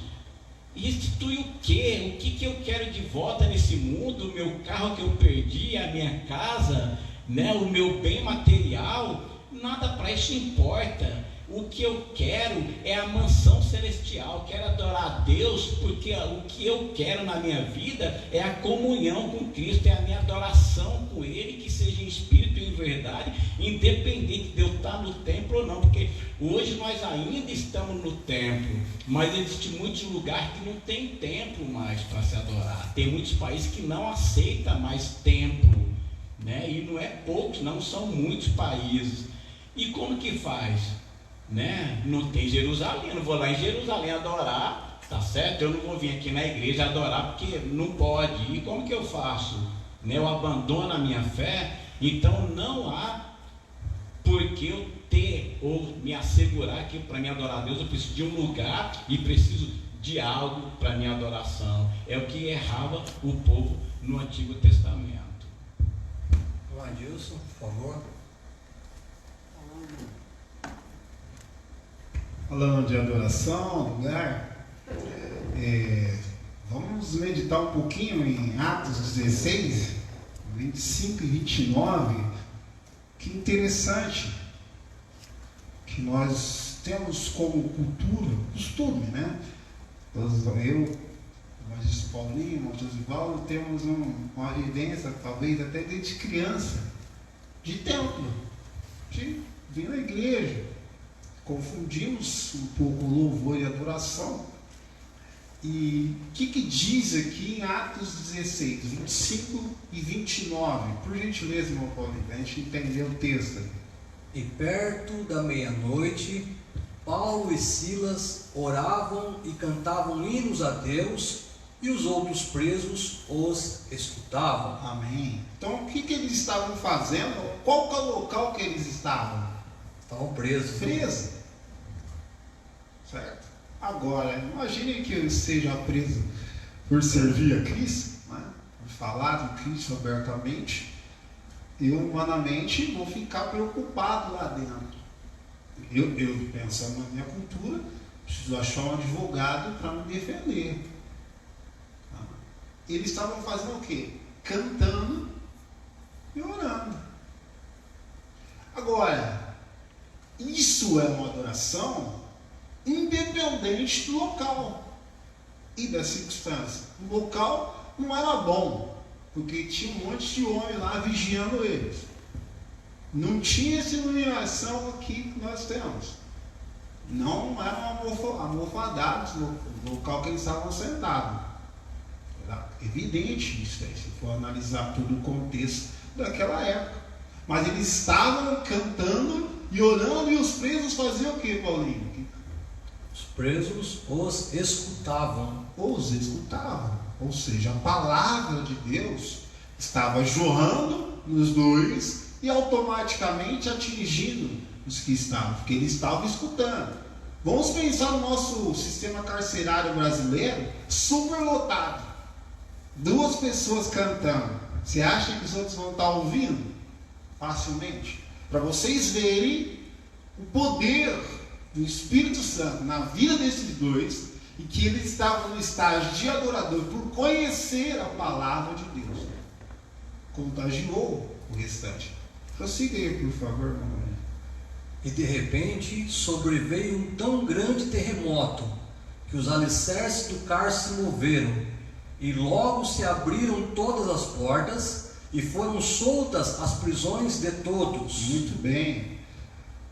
restitui o quê? O que eu quero de volta nesse mundo? O meu carro que eu perdi, a minha casa, né? O meu bem material, nada para isso importa. O que eu quero é a mansão celestial, quero adorar a Deus, porque o que eu quero na minha vida é a comunhão com Cristo, é a minha adoração com Ele, que seja em espírito e em verdade, independente de eu estar no templo ou não, porque hoje nós ainda estamos no templo, mas existem muitos lugares que não tem templo mais para se adorar, tem muitos países que não aceitam mais templo, né? E não é poucos, não, são muitos países. E como que faz? Né? Não tem Jerusalém, eu não vou lá em Jerusalém adorar, tá certo? Eu não vou vir aqui na igreja adorar porque não pode. E como que eu faço? Né? Eu abandono a minha fé. Então não há por que eu ter ou me assegurar que para me adorar a Deus eu preciso de um lugar e preciso de algo para minha adoração. É o que errava o povo no Antigo Testamento. O Adilson, por favor. Falando de adoração, lugar, vamos meditar um pouquinho em Atos 16, 25 e 29. Que interessante que nós temos como cultura, costume, né? Eu, Magistro Paulinho, Matheus Ivaldo, temos uma vivência, talvez até desde criança, de templo, de vir na igreja. Confundimos um pouco o louvor e a adoração. E o que diz aqui em Atos 16, 25 e 29? Por gentileza, irmão Paulinho, para a gente entender o texto. E perto da meia-noite, Paulo e Silas oravam e cantavam hinos a Deus, e os outros presos os escutavam. Amém. Então, o que eles estavam fazendo? Qual que é o local que eles estavam? Estavam presos. Preso. Certo? Agora, imagine que eu esteja preso por servir a Cristo, né? Por falar de Cristo abertamente. Eu, humanamente, vou ficar preocupado lá dentro. Eu pensando na minha cultura, preciso achar um advogado para me defender. Eles estavam fazendo o quê? Cantando e orando. Agora, isso é uma adoração independente do local e da circunstância. O local não era bom, porque tinha um monte de homem lá vigiando eles. Não tinha essa iluminação aqui que nós temos. Não eram almofadados no local que eles estavam sentados. Era evidente isso aí, se for analisar todo o contexto daquela época. Mas eles estavam cantando e orando, e os presos faziam o que, Paulinho? Os presos os escutavam. Os escutavam. Ou seja, a palavra de Deus estava jorrando nos dois e automaticamente atingindo os que estavam, porque eles estavam escutando. Vamos pensar no nosso sistema carcerário brasileiro, superlotado. 2 pessoas cantando. Você acha que os outros vão estar ouvindo? Facilmente. Para vocês verem o poder do Espírito Santo na vida desses dois, e que eles estavam no estágio de adorador por conhecer a palavra de Deus. Contagiou o restante. Prossiga aí, por favor, irmão. E de repente sobreveio um tão grande terremoto que os alicerces do cárcere se moveram, e logo se abriram todas as portas e foram soltas as prisões de todos. Muito bem.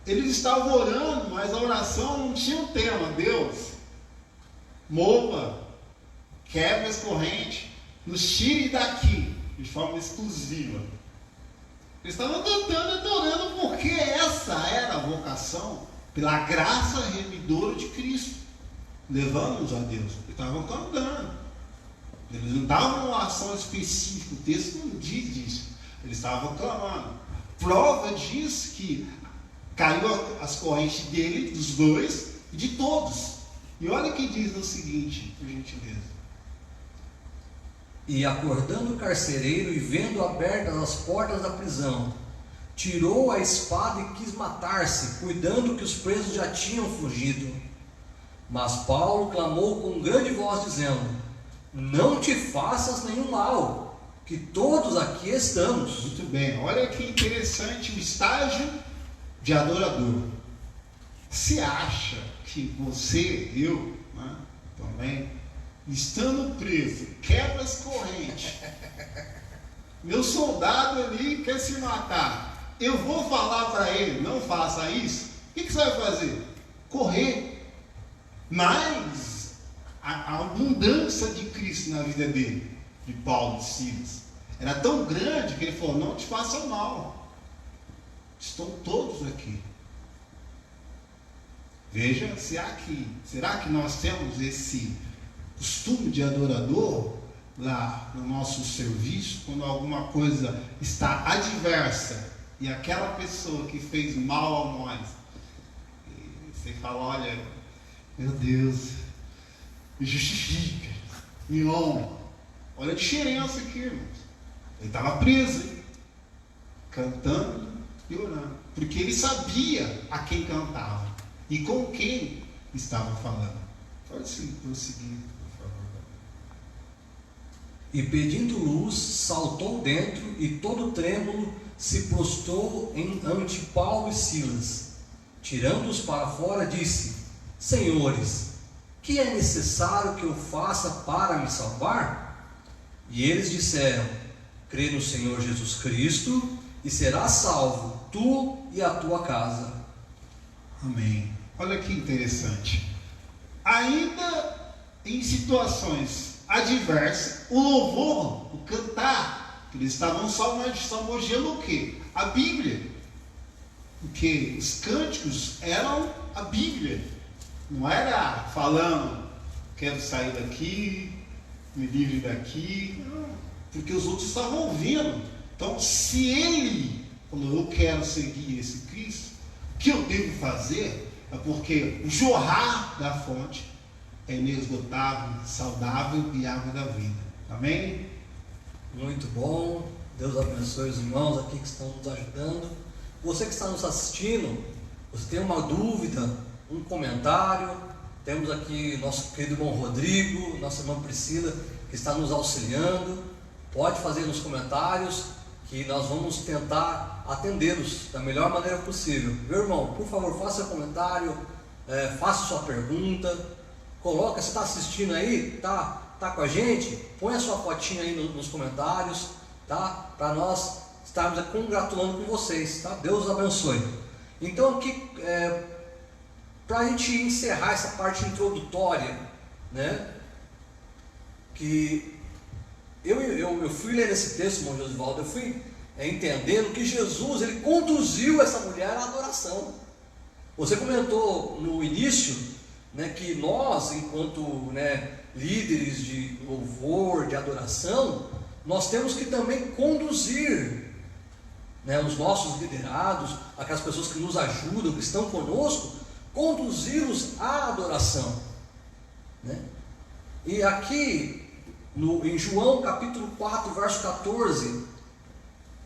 Eles estavam orando, mas a oração não tinha um tema. Deus, mova, quebra as correntes, nos tire daqui de forma exclusiva. Eles estavam cantando e adorando, porque essa era a vocação, pela graça remidora de Cristo, levando-nos a Deus. Eles estavam cantando. Eles não davam uma ação específica, o texto não diz disso. Eles estavam clamando. Prova diz que caiu as correntes dele, dos dois e de todos. E olha o que diz no seguinte, por gentileza. E acordando o carcereiro e vendo abertas as portas da prisão, tirou a espada e quis matar-se, cuidando que os presos já tinham fugido. Mas Paulo clamou com grande voz, dizendo: não te faças nenhum mal, que todos aqui estamos. Muito bem, olha que interessante o estágio de adorador. Se acha que você, eu, né, também, estando preso, quebra as correntes, meu soldado ali quer se matar, eu vou falar para ele, não faça isso, o que você vai fazer? Correr. Mas a abundância de Cristo na vida dele, de Paulo e Silas, era tão grande que ele falou: não te faça mal, estão todos aqui. Veja, será que nós temos esse costume de adorador lá no nosso serviço, quando alguma coisa está adversa e aquela pessoa que fez mal a nós, você fala: olha, meu Deus, me justifica, me honra. Olha a diferença aqui, irmãos. Ele estava preso, hein? Cantando e orando, porque ele sabia a quem cantava e com quem estava falando. Pode sim, prosseguir, por favor. E pedindo luz, saltou dentro e todo trêmulo se prostrou ante Paulo e Silas. Tirando-os para fora, disse: Senhores, que é necessário que eu faça para me salvar? E eles disseram: crê no Senhor Jesus Cristo e serás salvo, tu e a tua casa. Amém. Olha que interessante. Ainda em situações adversas, o louvor, o cantar, eles estavam salmodiando o quê? A Bíblia. Porque os cânticos eram a Bíblia. Não era falando, quero sair daqui, me livre daqui. Não, porque os outros estavam ouvindo. Então, se ele falou, eu quero seguir esse Cristo, o que eu devo fazer? É porque o jorrar da fonte é inesgotável, saudável e água da vida. Amém? Muito bom. Deus abençoe os irmãos aqui que estão nos ajudando. Você que está nos assistindo, você tem uma dúvida, um comentário, temos aqui nosso querido irmão Rodrigo, nossa irmã Priscila, que está nos auxiliando. Pode fazer nos comentários, que nós vamos tentar atendê-los da melhor maneira possível. Meu irmão, por favor, faça seu comentário, faça sua pergunta, coloca, você está assistindo aí, tá com a gente? Põe a sua fotinha aí nos comentários, tá? Para nós estarmos congratulando com vocês, tá? Deus abençoe. Então aqui, para a gente encerrar essa parte introdutória, né? Que eu fui ler esse texto, irmão Josivaldo, eu fui entendendo que Jesus, ele conduziu essa mulher à adoração. Você comentou no início, né, que nós, enquanto, né, líderes de louvor, de adoração, nós temos que também conduzir, né, os nossos liderados, aquelas pessoas que nos ajudam, que estão conosco, conduzi-los à adoração, né? E aqui em João capítulo 4, verso 14,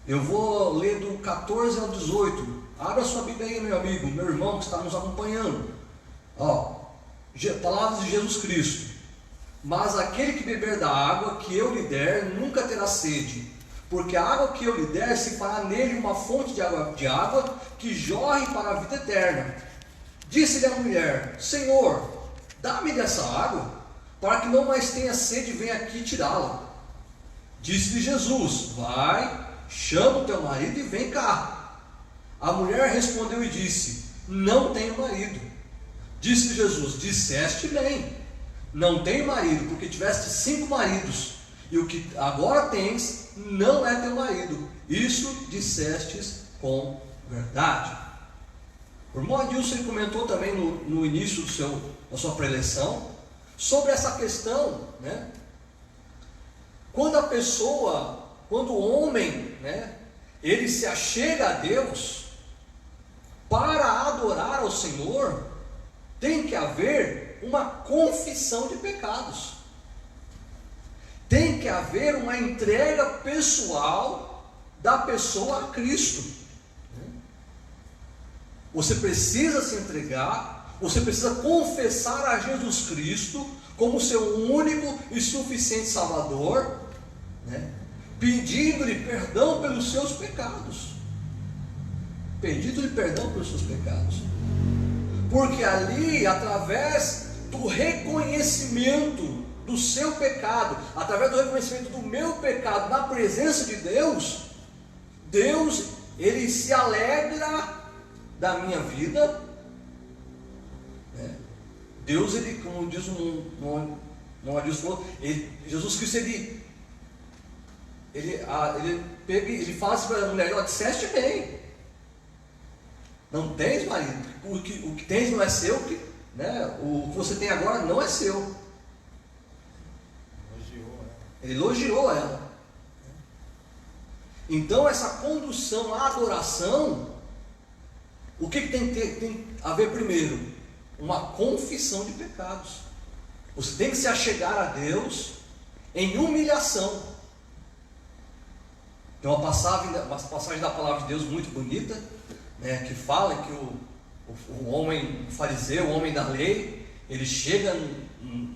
eu vou ler do 14 ao 18. Abra sua Bíblia aí, meu amigo, meu irmão que está nos acompanhando. Palavras de Jesus Cristo: mas aquele que beber da água que eu lhe der nunca terá sede, porque a água que eu lhe der se fará nele uma fonte de água que jorre para a vida eterna. Disse-lhe a mulher: Senhor, dá-me dessa água, para que não mais tenha sede, venha aqui tirá-la. Disse-lhe Jesus: vai, chama o teu marido e vem cá. A mulher respondeu e disse: não tenho marido. Disse-lhe Jesus: disseste bem, não tenho marido, porque tiveste 5 maridos, e o que agora tens não é teu marido. Isso dissestes com verdade. O irmão Adilson comentou também no início da sua preleção sobre essa questão, né? Quando o homem, né, ele se achega a Deus para adorar ao Senhor, tem que haver uma confissão de pecados, tem que haver uma entrega pessoal da pessoa a Cristo. Você precisa se entregar, você precisa confessar a Jesus Cristo como seu único e suficiente Salvador, né? Pedindo-lhe perdão pelos seus pecados. Pedindo-lhe perdão pelos seus pecados. Porque ali, através do reconhecimento do seu pecado, através do reconhecimento do meu pecado na presença de Deus, Deus, ele se alegra da minha vida, né? Deus, ele, como diz Jesus Cristo, ele fala assim para a mulher: ó, disseste bem, não tens marido, o que tens não é seu, né? O que você tem agora não é seu. Ele elogiou ela. Então essa condução à adoração, o que tem que haver primeiro? Uma confissão de pecados. Você tem que se achegar a Deus em humilhação. Tem uma passagem da palavra de Deus muito bonita, né, que fala que o homem fariseu, o homem da lei, ele chega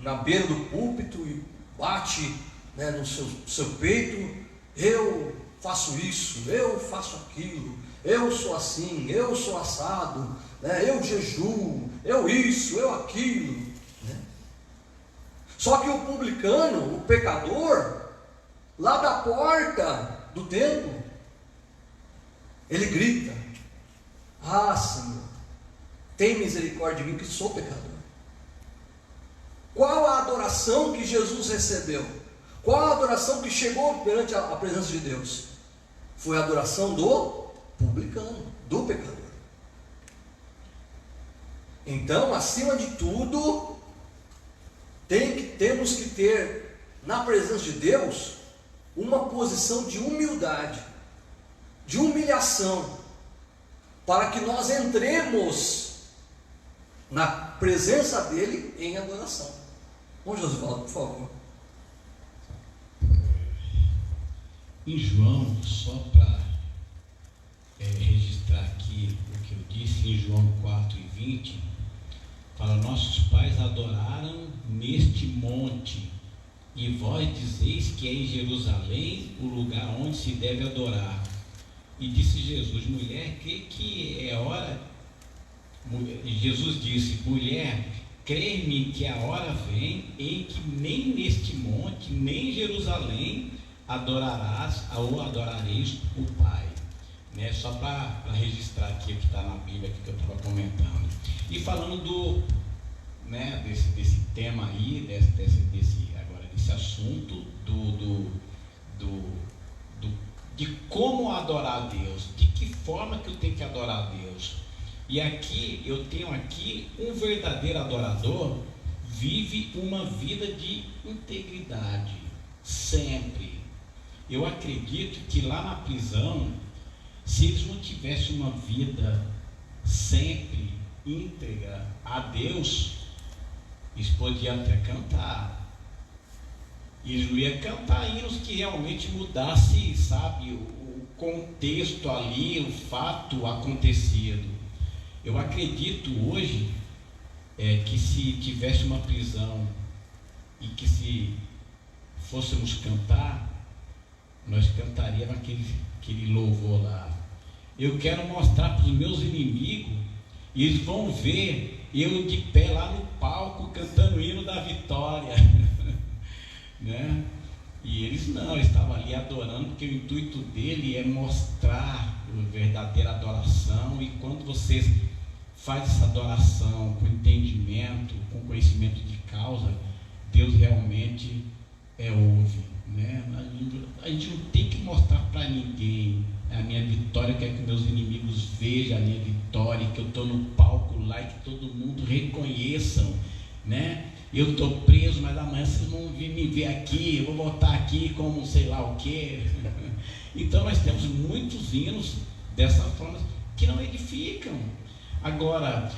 na beira do púlpito e bate, né, no seu peito: eu faço isso, eu faço aquilo, eu sou assim, eu sou assado, né? Eu jejuo, eu isso, eu aquilo, né? Só que o publicano, o pecador, lá da porta do templo, ele grita: ah, Senhor, tem misericórdia de mim que sou pecador. Qual a adoração que Jesus recebeu? Qual a adoração que chegou perante a presença de Deus? Foi a adoração do publicano, do pecador. Então, acima de tudo, temos que ter na presença de Deus uma posição de humildade, de humilhação, para que nós entremos na presença dele em adoração. Bom, Josivaldo, por favor. Em João, só para registrar aqui o que eu disse, em João 4:20, fala: nossos pais adoraram neste monte, e vós dizeis que é em Jerusalém o lugar onde se deve adorar. E disse Jesus: mulher, que é hora. Jesus disse: mulher, crê-me que a hora vem em que nem neste monte, nem em Jerusalém adorarás ou adorareis o Pai. Né? Só para registrar aqui o que está na Bíblia aqui que eu estava comentando. E falando desse tema aí, desse assunto de como adorar a Deus, de que forma que eu tenho que adorar a Deus. E aqui eu tenho um verdadeiro adorador vive uma vida de integridade, sempre. Eu acredito que lá na prisão, se eles não tivessem uma vida sempre íntegra a Deus, eles podiam até cantar. Eles não iam cantar hinos que realmente mudasse, sabe, o contexto ali, o fato acontecido. Eu acredito hoje que se tivesse uma prisão e que se fôssemos cantar, nós cantaríamos aquele louvor lá. Eu quero mostrar para os meus inimigos, e eles vão ver eu de pé lá no palco cantando o hino da vitória. Né? E eles não, estavam ali adorando, porque o intuito dele é mostrar a verdadeira adoração. E quando vocês fazem essa adoração com entendimento, com conhecimento de causa, Deus realmente ouve, né? A gente não tem que mostrar para ninguém a minha vitória. Eu quero que meus inimigos vejam a minha vitória, que eu estou no palco lá e que todo mundo reconheçam, né? Eu estou preso, mas amanhã vocês vão me ver aqui, eu vou voltar aqui como sei lá o que. Então nós temos muitos hinos dessa forma que não edificam. Agora,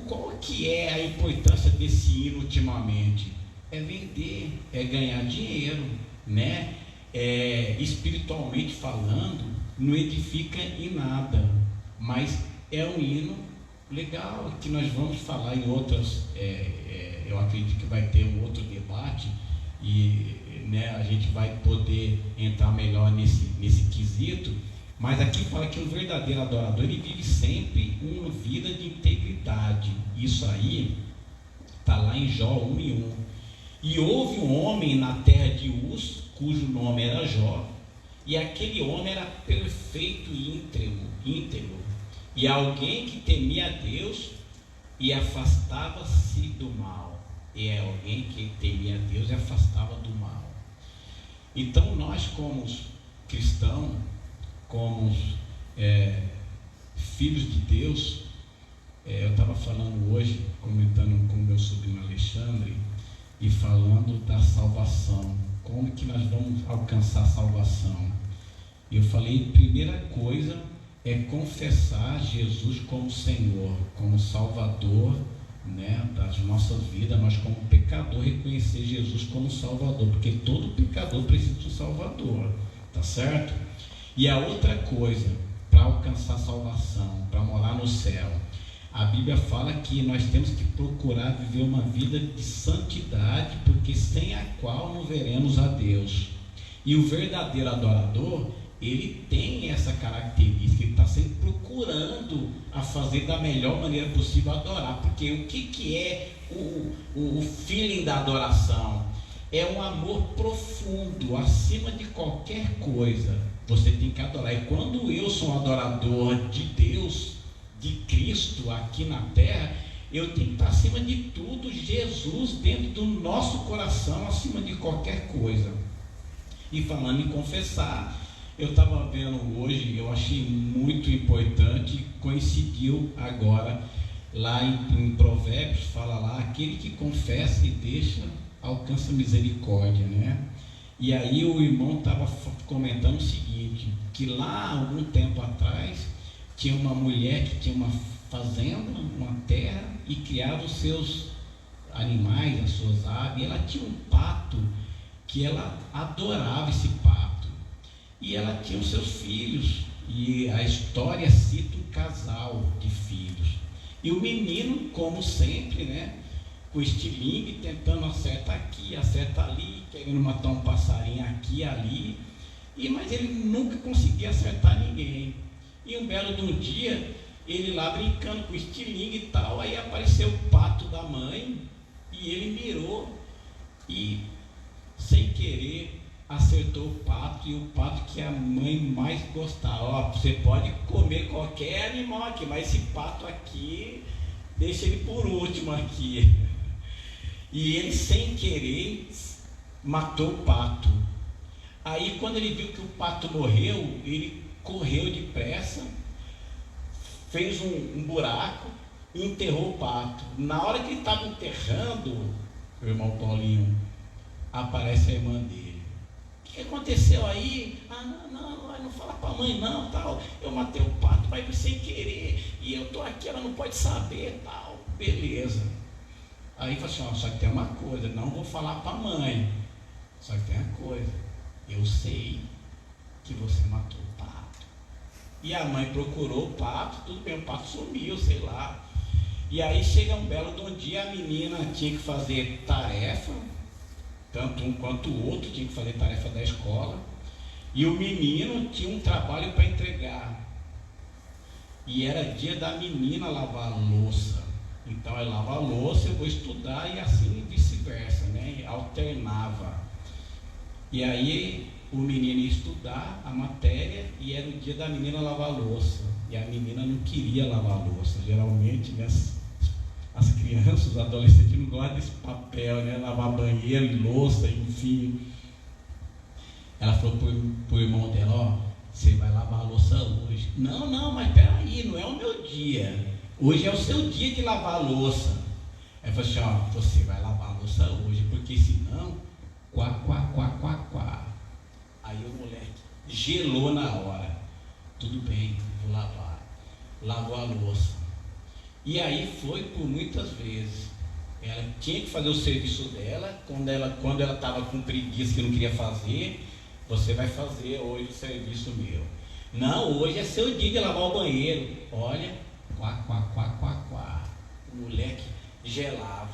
qual que é a importância desse hino ultimamente? É vender, é ganhar dinheiro, né? Espiritualmente falando, não edifica em nada, mas é um hino legal que nós vamos falar em outras. Eu acredito que vai ter um outro debate e, né, a gente vai poder entrar melhor nesse quesito. Mas aqui fala que um verdadeiro adorador, ele vive sempre uma vida de integridade. Isso aí está lá em Jó 1:1. E houve um homem na terra de Uz, cujo nome era Jó, e aquele homem era perfeito e íntegro, e alguém que temia a Deus e afastava-se do mal. E é alguém que temia a Deus e afastava do mal. Então nós, como cristãos, como filhos de Deus, eu estava falando hoje, comentando com o meu sobrinho Alexandre, e falando da salvação, como que nós vamos alcançar a salvação. Eu falei, primeira coisa é confessar Jesus como Senhor, como Salvador, né, das nossas vidas. Nós como pecador reconhecer Jesus como Salvador, porque todo pecador precisa de um Salvador, tá certo? E a outra coisa, para alcançar a salvação, para morar no céu, a Bíblia fala que nós temos que procurar viver uma vida de santidade, porque sem a qual não veremos a Deus. E o verdadeiro adorador, ele tem essa característica, ele está sempre procurando a fazer da melhor maneira possível adorar. Porque o que é o feeling da adoração? É um amor profundo, acima de qualquer coisa. Você tem que adorar. E quando eu sou um adorador de Deus, de Cristo aqui na terra, eu tenho que estar acima de tudo, Jesus dentro do nosso coração, acima de qualquer coisa. E falando em confessar, eu estava vendo hoje, eu achei muito importante, coincidiu agora, lá em Provérbios, fala lá, aquele que confessa e deixa, alcança misericórdia, né? E aí o irmão estava comentando o seguinte, que lá, algum tempo atrás, tinha uma mulher que tinha uma fazenda, uma terra, e criava os seus animais, as suas aves, e ela tinha um pato, que ela adorava esse pato, e ela tinha os seus filhos, e a história cita um casal de filhos, e o menino, como sempre, né, com estilingue, tentando acertar aqui, acertar ali, querendo matar um passarinho aqui e ali, mas ele nunca conseguia acertar ninguém. E um belo de um dia, ele lá brincando com o estilingue e tal, aí apareceu o pato da mãe, e ele mirou, e sem querer acertou o pato, e o pato que a mãe mais gostava. Ó, você pode comer qualquer animal aqui, mas esse pato aqui, deixa ele por último aqui. E ele, sem querer, matou o pato. Aí, quando ele viu que o pato morreu, ele correu depressa, fez um buraco e enterrou o pato. Na hora que ele estava enterrando, o irmão Paulinho, aparece a irmã dele. O que aconteceu aí? Ah, não fala para a mãe não, tal. Eu matei o pato, mas foi sem querer, e eu estou aqui, ela não pode saber, tal. Beleza. Aí falou assim, ó, só que tem uma coisa, não vou falar para a mãe, só que tem uma coisa, eu sei que você matou o pato. E a mãe procurou o pato, tudo bem, o pato sumiu, sei lá. E aí chega um belo de um dia, a menina tinha que fazer tarefa, tanto um quanto o outro tinha que fazer tarefa da escola, e o menino tinha um trabalho para entregar, e era dia da menina lavar a louça. Então eu lavo a louça, eu vou estudar, e assim vice-versa, né? Alternava. E aí o menino ia estudar a matéria, e era o dia da menina lavar a louça, e a menina não queria lavar a louça. Geralmente, né, as crianças, os adolescentes não gostam desse papel, né? Lavar banheiro e louça, enfim. Ela falou pro irmão dela, ó, você vai lavar a louça hoje. Não, mas peraí, não é o meu dia. Hoje é o seu dia de lavar a louça. Aí falou assim, ó, você vai lavar a louça hoje, porque senão, quá. Aí o moleque gelou na hora. Tudo bem, vou lavar. Lavou a louça. E aí foi por muitas vezes. Ela tinha que fazer o serviço dela, quando ela estava com preguiça que não queria fazer, você vai fazer hoje o serviço meu. Não, hoje é seu dia de lavar o banheiro. Olha, quá. O moleque gelava.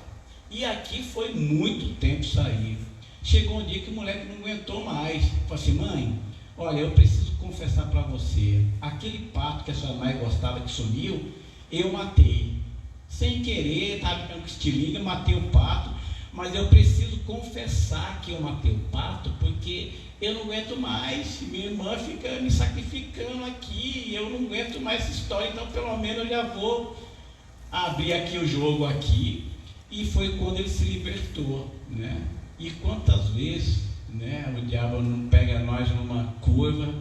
E aqui foi muito tempo sair. Chegou um dia que o moleque não aguentou mais. Falei assim, mãe, olha, eu preciso confessar para você, aquele pato que a sua mãe gostava que sumiu, eu matei. Sem querer, estava com estilingue, matei o pato, mas eu preciso confessar que eu matei o pato, porque eu não aguento mais, minha irmã fica me sacrificando aqui, eu não aguento mais essa história, então pelo menos eu já vou abrir aqui o jogo aqui. E foi quando ele se libertou, né? E quantas vezes, né, o diabo não pega nós numa curva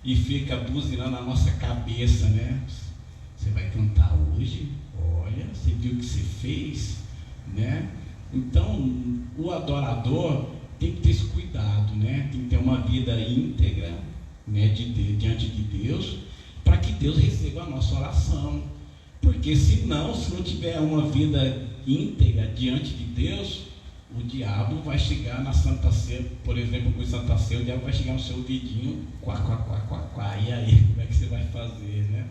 e fica buzinando na nossa cabeça, né? Você vai cantar hoje? Olha, você viu o que você fez, né? Então, o adorador tem que ter esse cuidado, né? Tem que ter uma vida íntegra, né, diante de Deus, para que Deus receba a nossa oração. Porque se não tiver uma vida íntegra diante de Deus, o diabo vai chegar na Santa Ceia, por exemplo, com Santa Ceia, o diabo vai chegar no seu ouvidinho, quá, e aí, como é que você vai fazer, né?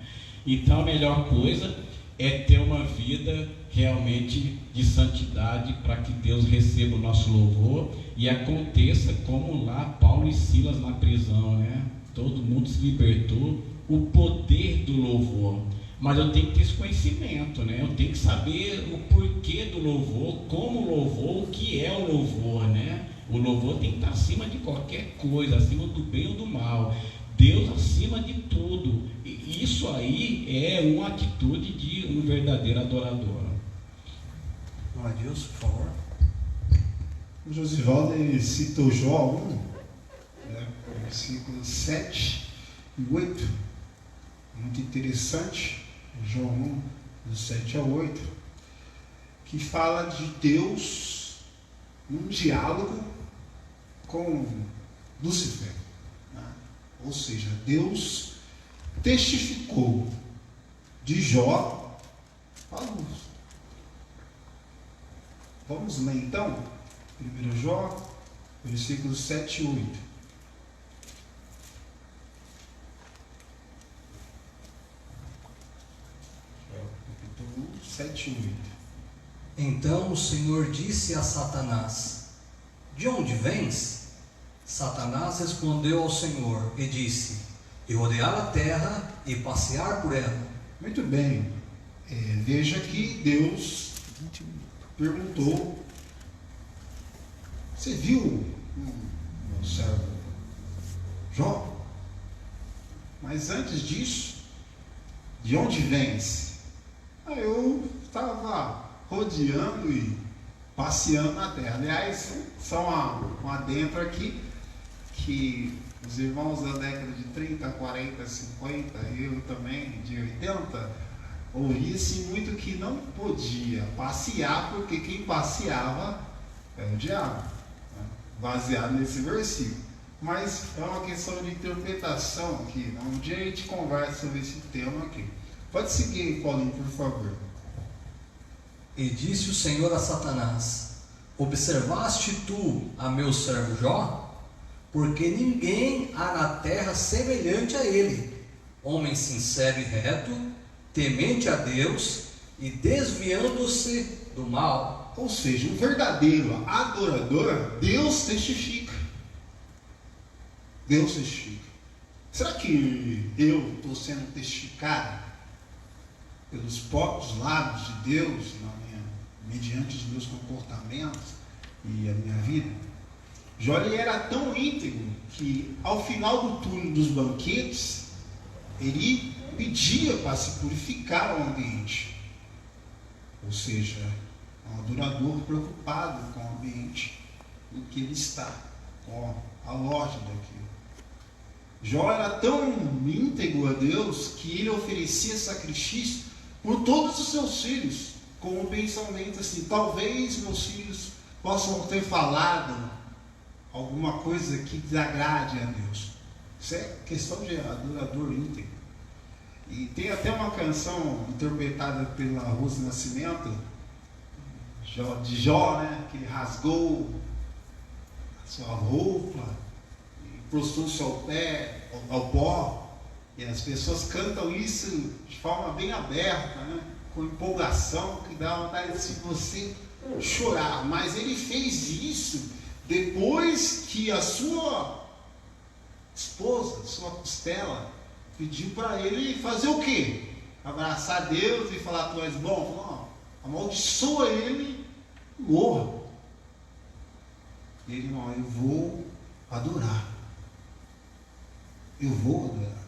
Então, a melhor coisa é ter uma vida realmente de santidade, para que Deus receba o nosso louvor e aconteça como lá Paulo e Silas na prisão, né? Todo mundo se libertou, o poder do louvor. Mas eu tenho que ter esse conhecimento, né? Eu tenho que saber o porquê do louvor, como louvor, o que é o louvor, né? O louvor tem que estar acima de qualquer coisa, acima do bem ou do mal. Deus acima de tudo. E isso aí é uma atitude de um verdadeiro adorador. Adilson, por favor. O Josivaldo ele citou Jó 1, né, versículos 7 e 8. Muito interessante, Jó 1, do 7 a 8, que fala de Deus num diálogo com Lúcifer. Né? Ou seja, Deus testificou de Jó a luz. Vamos ler então, 1 Jó, versículos 7 e 8. Capítulo 1, 7 e 8. Então o Senhor disse a Satanás: de onde vens? Satanás respondeu ao Senhor e disse: de rodear a terra e passear por ela. Muito bem. Veja que Deus perguntou: você viu meu servo Jó? Mas antes disso, de onde vens? Eu estava rodeando e passeando na terra. Aliás, só um adentro aqui, que os irmãos da década de 30, 40, 50, eu também de 80, ouvia-se muito que não podia passear, porque quem passeava era o diabo, né? Baseado nesse versículo. Mas é uma questão de interpretação aqui. Um dia a gente conversa sobre esse tema aqui. Pode seguir aí, Paulinho, por favor. E disse o Senhor a Satanás: observaste tu a meu servo Jó? Porque ninguém há na terra semelhante a ele, homem sincero e reto, temente a Deus e desviando-se do mal. Ou seja, um verdadeiro adorador, Deus testifica. Deus testifica. Será que eu estou sendo testificado pelos próprios lábios de Deus, mediante os meus comportamentos e a minha vida? Jó era tão íntegro que ao final do turno dos banquetes, ele pedia para se purificar o ambiente. Ou seja, um adorador preocupado com o ambiente em que ele está, com a loja daquilo. Jó era tão íntegro a Deus que ele oferecia sacrifício por todos os seus filhos, com o pensamento assim: talvez meus filhos possam ter falado alguma coisa que desagrade a Deus. Isso é questão de adorador íntegro. E tem até uma canção interpretada pela Rose Nascimento, de Jó, né, que ele rasgou a sua roupa e prostrou-se ao pó, e as pessoas cantam isso de forma bem aberta, né, com empolgação, que dá vontade de você chorar. Mas ele fez isso depois que a sua esposa, sua costela, pediu para ele fazer o quê? Abraçar Deus e falar: tu és bom? Não, amaldiçoa ele e morra. Ele: não, eu vou adorar. Eu vou adorar.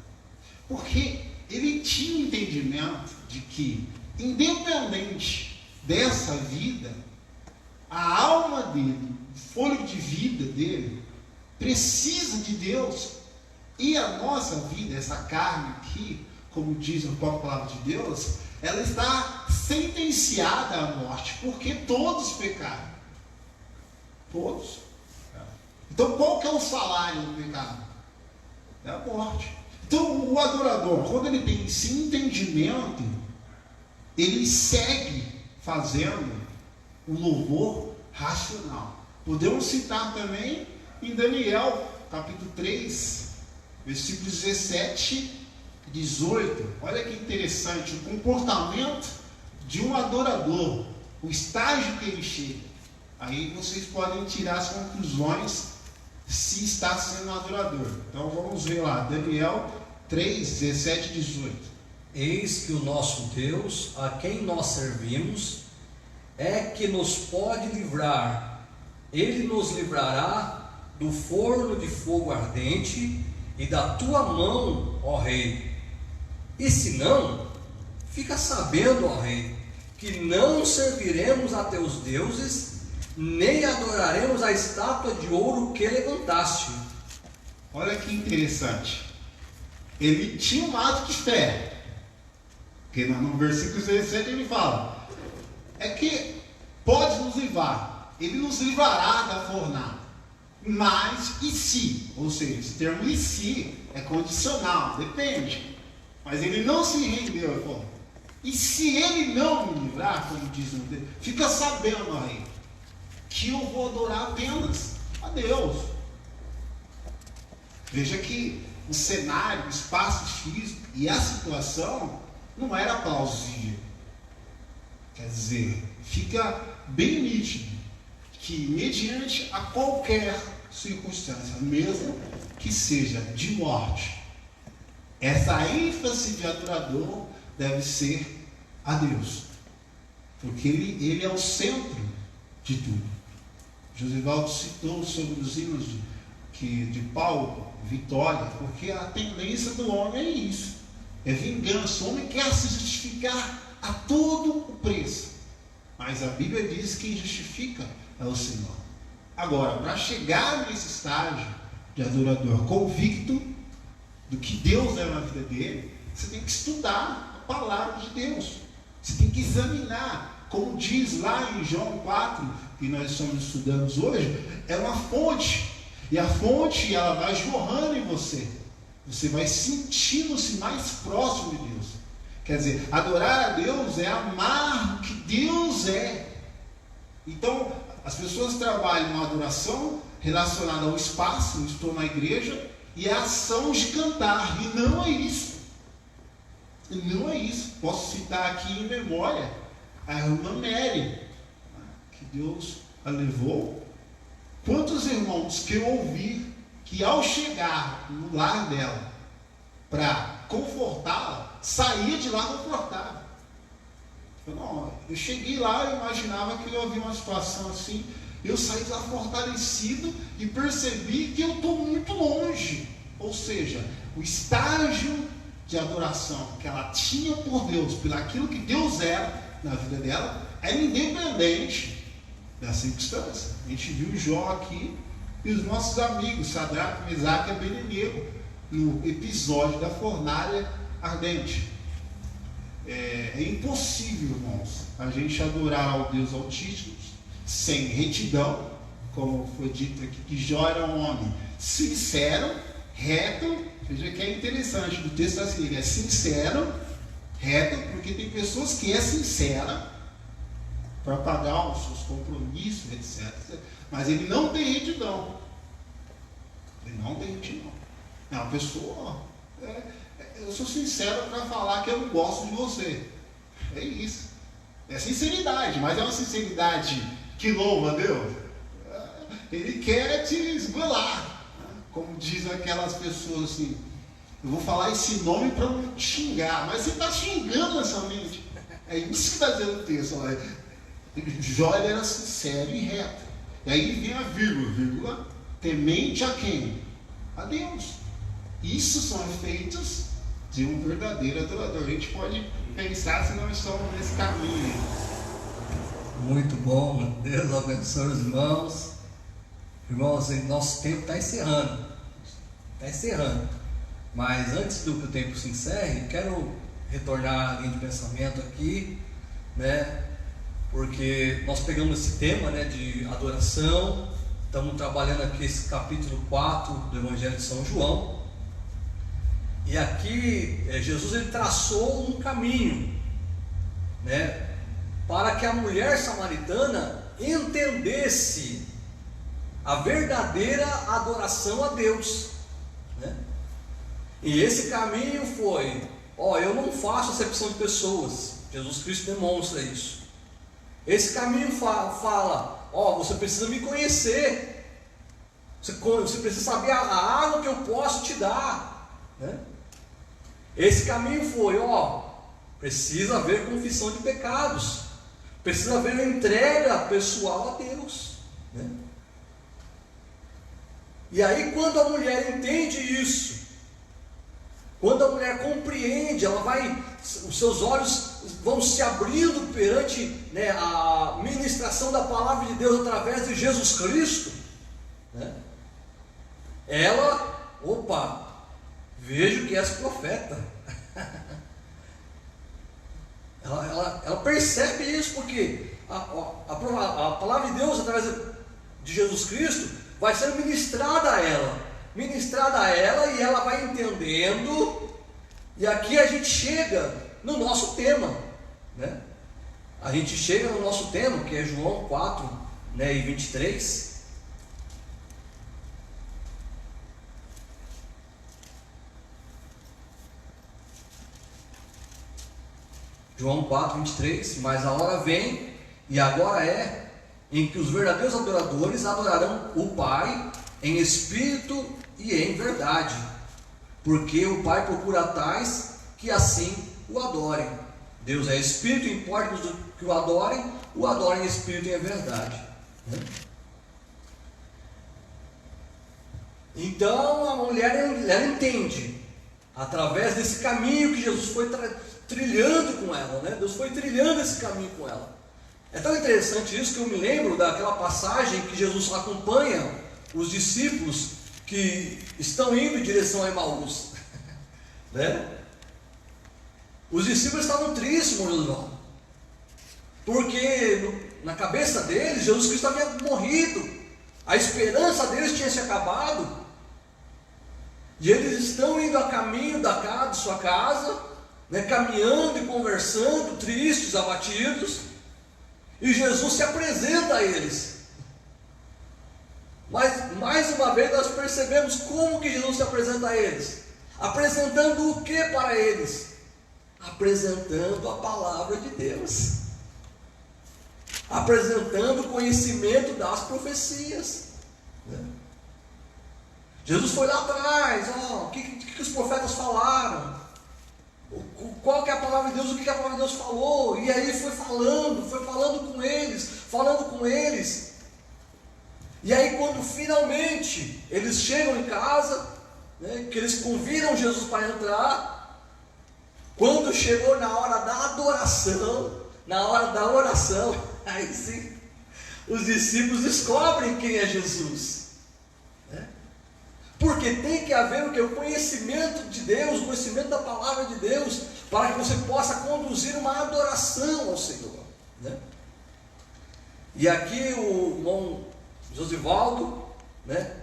Porque ele tinha o entendimento de que, independente dessa vida, a alma dele, o fôlego de vida dele, precisa de Deus. E a nossa vida, essa carne aqui, como diz a própria palavra de Deus, ela está sentenciada à morte, porque todos pecaram. Todos. Então qual que é o salário do pecado? É a morte. Então o adorador, quando ele tem esse entendimento, ele segue fazendo o louvor racional. Podemos citar também em Daniel, capítulo 3, versículos 17 e 18. Olha que interessante o comportamento de um adorador, o estágio que ele chega. Aí vocês podem tirar as conclusões se está sendo um adorador. Então vamos ver lá, Daniel 3, 17 e 18. Eis que o nosso Deus, a quem nós servimos, é que nos pode livrar Ele nos livrará do forno de fogo ardente e da tua mão, ó rei. E se não, fica sabendo, ó rei, que não serviremos a teus deuses, nem adoraremos a estátua de ouro que levantaste. Olha que interessante. Ele tinha um ato de fé. Porque no versículo 17 ele fala: é que pode nos livrar, ele nos livrará da fornalha. Mas e se? Ou seja, esse termo e se é condicional, depende. Mas ele não se rendeu, ele falou: e se ele não me livrar, como diz no texto, fica sabendo aí, que eu vou adorar apenas a Deus. Veja que o cenário, o espaço físico e a situação não era plausível. Quer dizer, fica bem nítido que, mediante a qualquer circunstância, mesmo que seja de morte, essa ênfase de adorador deve ser a Deus, porque ele é o centro de tudo. Josivaldo citou sobre os hinos de Paulo, vitória, porque a tendência do homem é isso, é vingança. O homem quer se justificar a todo o preço, mas a Bíblia diz que quem justifica é o Senhor. Agora, para chegar nesse estágio de adorador convicto do que Deus é na vida dele, você tem que estudar a palavra de Deus, você tem que examinar, como diz lá em João 4, que nós estamos estudando hoje, é uma fonte, e a fonte ela vai jorrando em você, você vai sentindo-se mais próximo de Deus. Quer dizer, adorar a Deus é amar o que Deus é. Então, as pessoas trabalham a adoração relacionada ao espaço, estou na igreja, e a ação de cantar, e não é isso. E não é isso. Posso citar aqui em memória a irmã Mary, que Deus a levou. Quantos irmãos que eu ouvi que ao chegar no lar dela para confortá-la, saía de lá confortável. Eu cheguei lá, eu imaginava que eu havia uma situação assim, eu saí lá fortalecido e percebi que eu estou muito longe. Ou seja, o estágio de adoração que ela tinha por Deus, pelo aquilo que Deus era na vida dela, era independente da circunstância. A gente viu Jó aqui e os nossos amigos Sadraque, Mesaque e Abednego no episódio da fornalha ardente. É impossível, irmãos, a gente adorar ao Deus Altíssimo sem retidão, como foi dito aqui, que Jó era um homem sincero, reto. Veja que é interessante, do texto assim, ele é sincero, reto, porque tem pessoas que é sincera para pagar os seus compromissos, etc. Mas ele não tem retidão. Ele não tem retidão. É uma pessoa, eu sou sincero para falar que eu não gosto de você. É isso. É sinceridade, mas é uma sinceridade que louva a Deus. Ele quer te esgoelar. Como diz aquelas pessoas assim, eu vou falar esse nome para não te xingar, mas você está xingando essa mente. É isso que está dizendo o texto. Olha. Jó era sincero e reto. E aí vem a vírgula, temente a quem? A Deus. Isso são efeitos de um verdadeiro adorador. A gente pode pensar se não estamos nesse caminho. Muito bom, Deus abençoe os irmãos. Irmãos, nosso tempo está encerrando. Está encerrando. Mas antes do que o tempo se encerre, quero retornar a linha de pensamento aqui, né? Porque nós pegamos esse tema, né, de adoração. Estamos trabalhando aqui esse capítulo 4 do Evangelho de São João. E aqui Jesus ele traçou um caminho, né, para que a mulher samaritana entendesse a verdadeira adoração a Deus, né? E esse caminho foi: eu não faço acepção de pessoas. Jesus Cristo demonstra isso. Esse caminho fala: você precisa me conhecer, você precisa saber a água que eu posso te dar, né? Esse caminho foi: precisa haver confissão de pecados, precisa haver uma entrega pessoal a Deus, né? E aí, quando a mulher entende isso, quando a mulher compreende, os seus olhos vão se abrindo perante, né, a ministração da palavra de Deus através de Jesus Cristo, né? Ela, vejo que és profeta. ela percebe isso, porque a palavra de Deus através de Jesus Cristo vai sendo ministrada a ela, e ela vai entendendo. E aqui a gente chega no nosso tema, né? A gente chega no nosso tema, que é João 4, né, e 23. João 4, 23. Mas a hora vem, e agora é, em que os verdadeiros adoradores adorarão o Pai em espírito e em verdade, porque o Pai procura tais que assim o adorem. Deus é espírito, importa que o adorem em espírito e em verdade, né? Então a mulher, ela entende, através desse caminho que Jesus foi trilhando com ela, né? Deus foi trilhando esse caminho com ela. É tão interessante isso que eu me lembro daquela passagem que Jesus acompanha os discípulos que estão indo em direção a Emaús, né? Os discípulos estavam tristes, meu irmão, porque na cabeça deles Jesus Cristo havia morrido, a esperança deles tinha se acabado, e eles estão indo a caminho de sua casa, né, caminhando e conversando, tristes, abatidos, e Jesus se apresenta a eles. Mas mais uma vez nós percebemos como que Jesus se apresenta a eles. Apresentando o que para eles? Apresentando a palavra de Deus, apresentando o conhecimento das profecias, né? Jesus foi lá atrás, o que os profetas falaram, qual que é a palavra de Deus, o que a palavra de Deus falou, e aí foi falando com eles, e aí quando finalmente eles chegam em casa, né, que eles convidam Jesus para entrar, quando chegou na hora da adoração, na hora da oração, aí sim, os discípulos descobrem quem é Jesus, né? Porque tem que haver o que? O conhecimento de Deus, o conhecimento da palavra de Deus, para que você possa conduzir uma adoração ao Senhor, né? E aqui o irmão Josivaldo, né,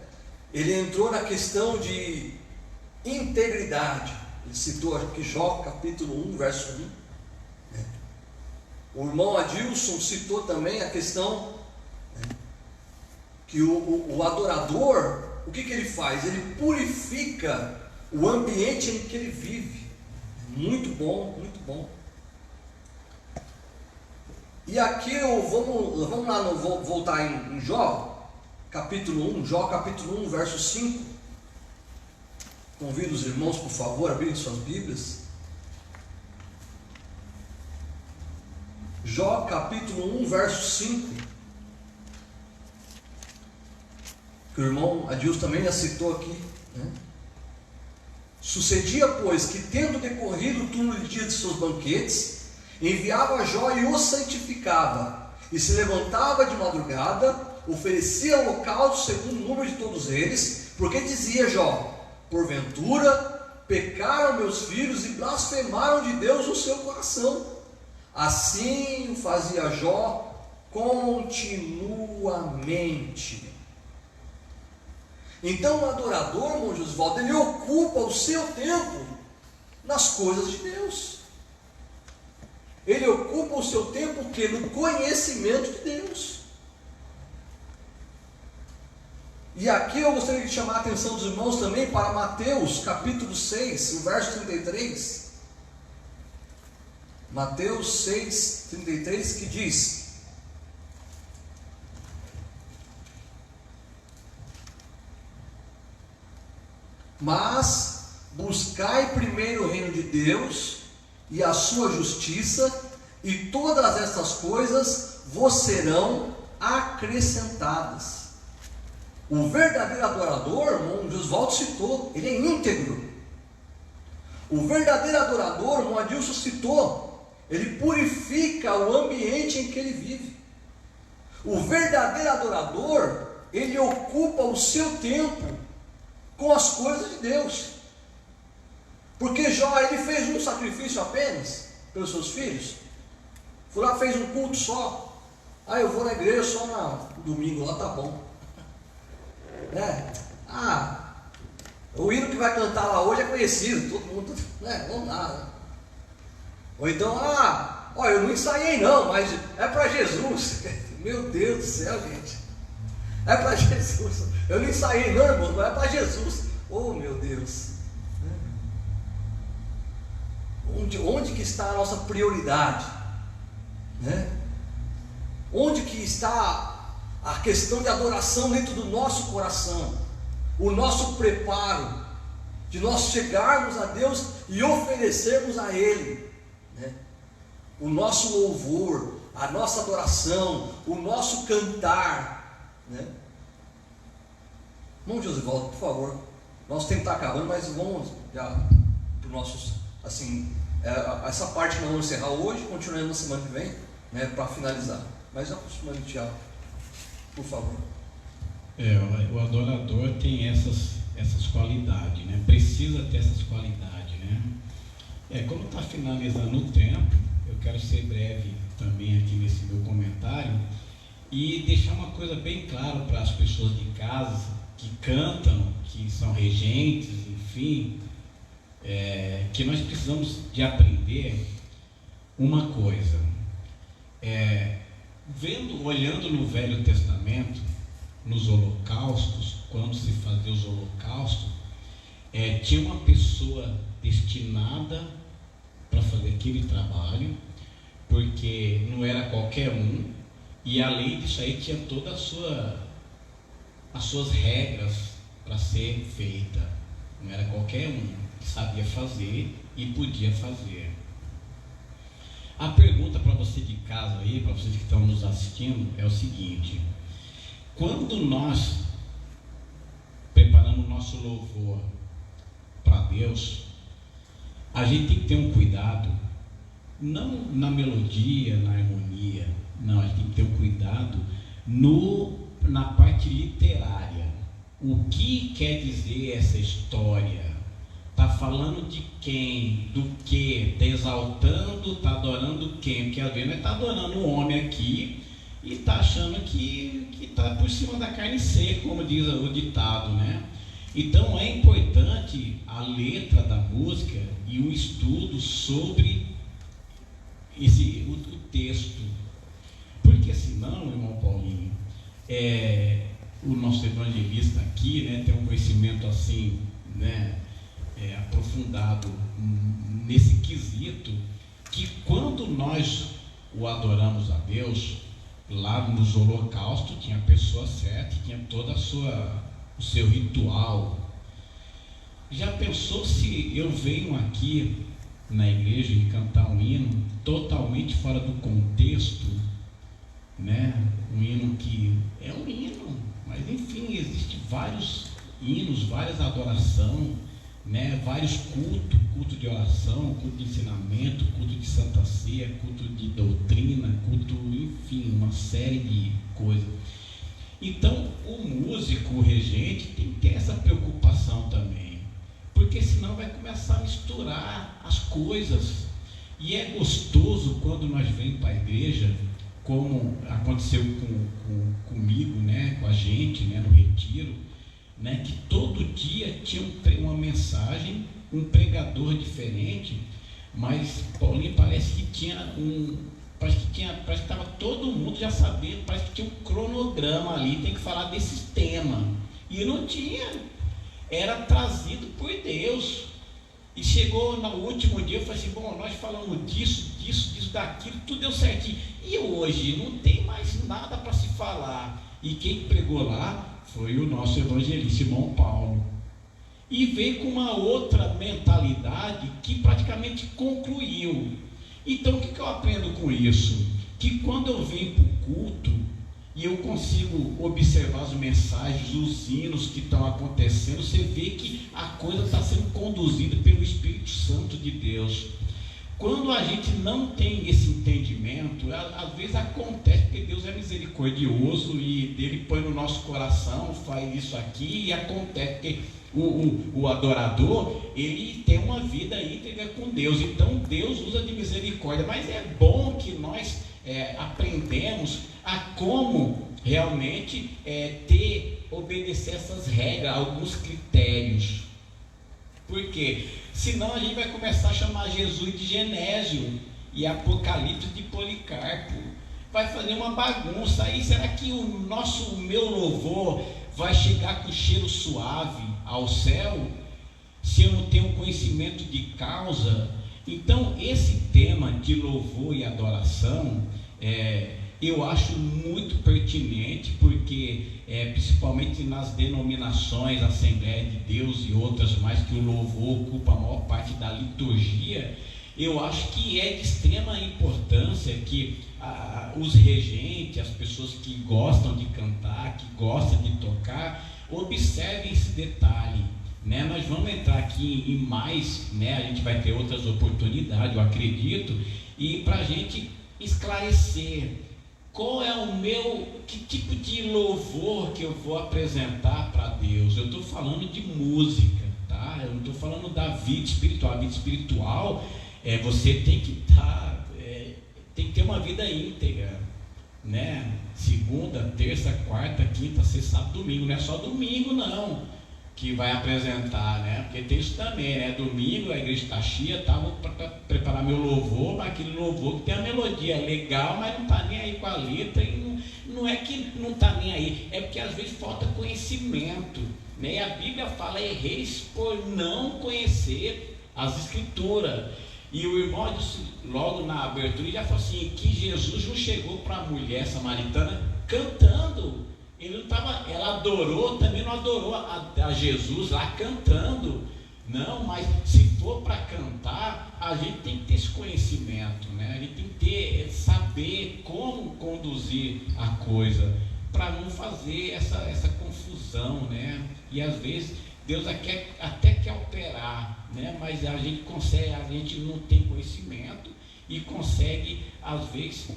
ele entrou na questão de integridade. Ele citou aqui Jó capítulo 1, verso 1, né? O irmão Adilson citou também a questão, né, que o adorador, o que ele faz? Ele purifica o ambiente em que ele vive. Muito bom, muito bom. E aqui vamos lá, voltar em Jó capítulo 1, Jó capítulo 1, verso 5. Convido os irmãos, por favor, a abrirem suas Bíblias. Jó capítulo 1, verso 5. Que o irmão Adilson também já citou aqui, né? Sucedia, pois, que tendo decorrido o turno de dia de seus banquetes, enviava Jó e o santificava, e se levantava de madrugada, oferecia holocausto segundo o número de todos eles, porque dizia Jó: porventura pecaram meus filhos e blasfemaram de Deus o seu coração. Assim o fazia Jó continuamente. Então o adorador, irmão Josivaldo, ele ocupa o seu tempo nas coisas de Deus. Ele ocupa o seu tempo o quê? No conhecimento de Deus. E aqui eu gostaria de chamar a atenção dos irmãos também para Mateus capítulo 6, o verso 33. Mateus 6, 33, que diz: mas buscai primeiro o reino de Deus e a sua justiça, e todas estas coisas vos serão acrescentadas. O verdadeiro adorador, irmão Josvaldo citou, ele é íntegro. O verdadeiro adorador, irmão Adilson citou, ele purifica o ambiente em que ele vive. O verdadeiro adorador, ele ocupa o seu tempo com as coisas de Deus. Porque Jó, ele fez um sacrifício apenas pelos seus filhos. Foi lá, fez um culto só. Eu vou na igreja só no domingo, lá tá bom. O hino que vai cantar lá hoje é conhecido, todo mundo, vamos lá. Né? Ou então, eu não ensaiei não, mas é para Jesus. Meu Deus do céu, gente. É para Jesus. Eu não ensaiei não, irmão, mas é para Jesus. Oh, meu Deus. Onde que está a nossa prioridade? Onde que está a questão de adoração dentro do nosso coração? O nosso preparo de nós chegarmos a Deus e oferecermos a Ele, o nosso louvor, a nossa adoração, o nosso cantar, Irmão Josivaldo, por favor, nosso tempo está acabando, mas vamos já para os nossos, essa parte que nós vamos encerrar hoje, continuando na semana que vem, para finalizar. Mas já acostumando, Tiago, por favor. O adorador tem essas qualidades, precisa ter essas qualidades, como está finalizando o tempo, eu quero ser breve também aqui nesse meu comentário e deixar uma coisa bem clara para as pessoas de casa que cantam, que são regentes, enfim, que nós precisamos de aprender uma coisa. Olhando no Velho Testamento, nos holocaustos, quando se fazia os holocaustos, tinha uma pessoa destinada para fazer aquele trabalho, porque não era qualquer um, e além disso aí tinha todas as suas regras para ser feita. Não era qualquer um que sabia fazer e podia fazer. A pergunta para você de casa aí, para vocês que estão nos assistindo, é o seguinte: quando nós preparamos o nosso louvor para Deus, a gente tem que ter um cuidado, não na melodia, na harmonia, não, a gente tem que ter um cuidado na parte literária. O que quer dizer essa história? Está falando de quem? Do que? Está exaltando, está adorando quem? Porque às vezes nós está adorando um homem aqui e está achando que está por cima da carne seca, como diz o ditado, Então é importante a letra da música e o estudo sobre o texto, porque senão, irmão Paulinho, o nosso evangelista aqui, tem um conhecimento assim, aprofundado nesse quesito, que quando nós o adoramos a Deus, lá nos holocaustos tinha a pessoa certa, tinha toda o seu ritual. Já pensou se eu venho aqui na igreja e cantar um hino totalmente fora do contexto, um hino que é um hino, mas enfim, existem vários hinos, várias adorações, vários cultos, culto de oração, culto de ensinamento, culto de Santa Ceia, culto de doutrina, culto, enfim, uma série de coisas. Então, o músico, o regente, tem que ter essa preocupação também, porque senão vai começar a misturar as coisas. E é gostoso quando nós vemos para a igreja, como aconteceu comigo, com a gente, no retiro, que todo dia tinha uma mensagem, um pregador diferente, mas Paulinho parece que estava todo mundo já sabendo, parece que tinha um cronograma ali, tem que falar desses temas, e não tinha, era trazido por Deus. E chegou no último dia, eu falei assim, nós falamos disso, daquilo, tudo deu certinho, e hoje não tem mais nada para se falar. E quem pregou lá foi o nosso evangelista irmão Paulo, e veio com uma outra mentalidade que praticamente concluiu. Então o que eu aprendo com isso? Que quando eu venho para o culto, e eu consigo observar as mensagens, os hinos que estão acontecendo, você vê que a coisa está sendo conduzida pelo Espírito Santo de Deus. Quando a gente não tem esse entendimento, às vezes acontece, porque Deus é misericordioso e Ele põe no nosso coração, faz isso aqui e acontece, porque o adorador, ele tem uma vida íntegra com Deus, então Deus usa de misericórdia, mas é bom que nós aprendemos a como realmente obedecer essas regras, alguns critérios. Por quê? Senão a gente vai começar a chamar Jesus de Genésio e Apocalipse de Policarpo. Vai fazer uma bagunça. Aí será que o meu louvor vai chegar com cheiro suave ao céu, se eu não tenho conhecimento de causa? Então esse tema de louvor e adoração, eu acho muito pertinente, porque principalmente nas denominações, Assembleia de Deus e outras mais, que o louvor ocupa a maior parte da liturgia, eu acho que é de extrema importância que os regentes, as pessoas que gostam de cantar, que gostam de tocar, observem esse detalhe, né? Nós vamos entrar aqui em mais, né? A gente vai ter outras oportunidades, eu acredito, e para a gente esclarecer qual é que tipo de louvor que eu vou apresentar para Deus. Eu estou falando de música, tá? Eu não estou falando da vida espiritual. A vida espiritual, você tem que tem que ter uma vida íntegra, né? Segunda, terça, quarta, quinta, sexta, sábado, domingo. Não é só domingo não que vai apresentar, né? Porque tem isso também, né? Domingo a igreja está cheia, vou preparar meu louvor, mas aquele louvor que tem a melodia legal, mas não está nem aí com a letra, e não é que não está nem aí, é porque às vezes falta conhecimento, né? E a Bíblia fala: erreis por não conhecer as Escrituras. E o irmão disse, logo na abertura, ele já falou assim, que Jesus não chegou para a mulher samaritana cantando. Ela adorou, também não adorou a Jesus lá cantando. Não, mas se for para cantar, a gente tem que ter esse conhecimento, né? A gente tem que saber como conduzir a coisa, para não fazer essa confusão, né? E às vezes Deus até quer operar, né? Mas a gente não tem conhecimento e consegue, às vezes,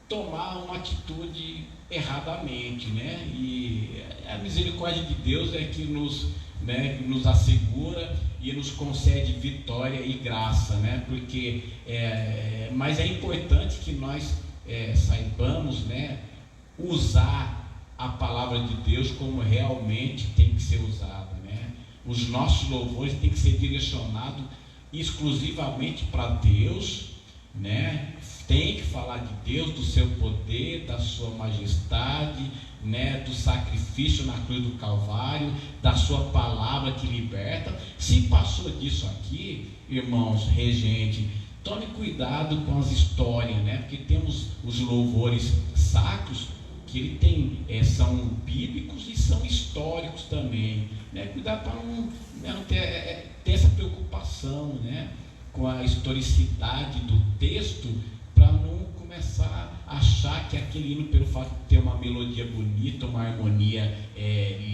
tomar uma atitude erradamente, né? E a misericórdia de Deus é que nos assegura e nos concede vitória e graça, né? Porque mas é importante que nós saibamos, né, usar a palavra de Deus como realmente tem que ser usada, né? Os nossos louvores têm que ser direcionados exclusivamente para Deus, né? Tem que falar de Deus, do seu poder, da sua majestade, né? Do sacrifício na cruz do Calvário, da sua palavra que liberta. Se passou disso aqui, irmãos, regente, tome cuidado com as histórias, né? Porque temos os louvores sacros, que ele tem, são bíblicos e são históricos também, né? Cuidado para não ter essa preocupação, né, com a historicidade do texto, para não começar a achar que aquele hino, pelo fato de ter uma melodia bonita, uma harmonia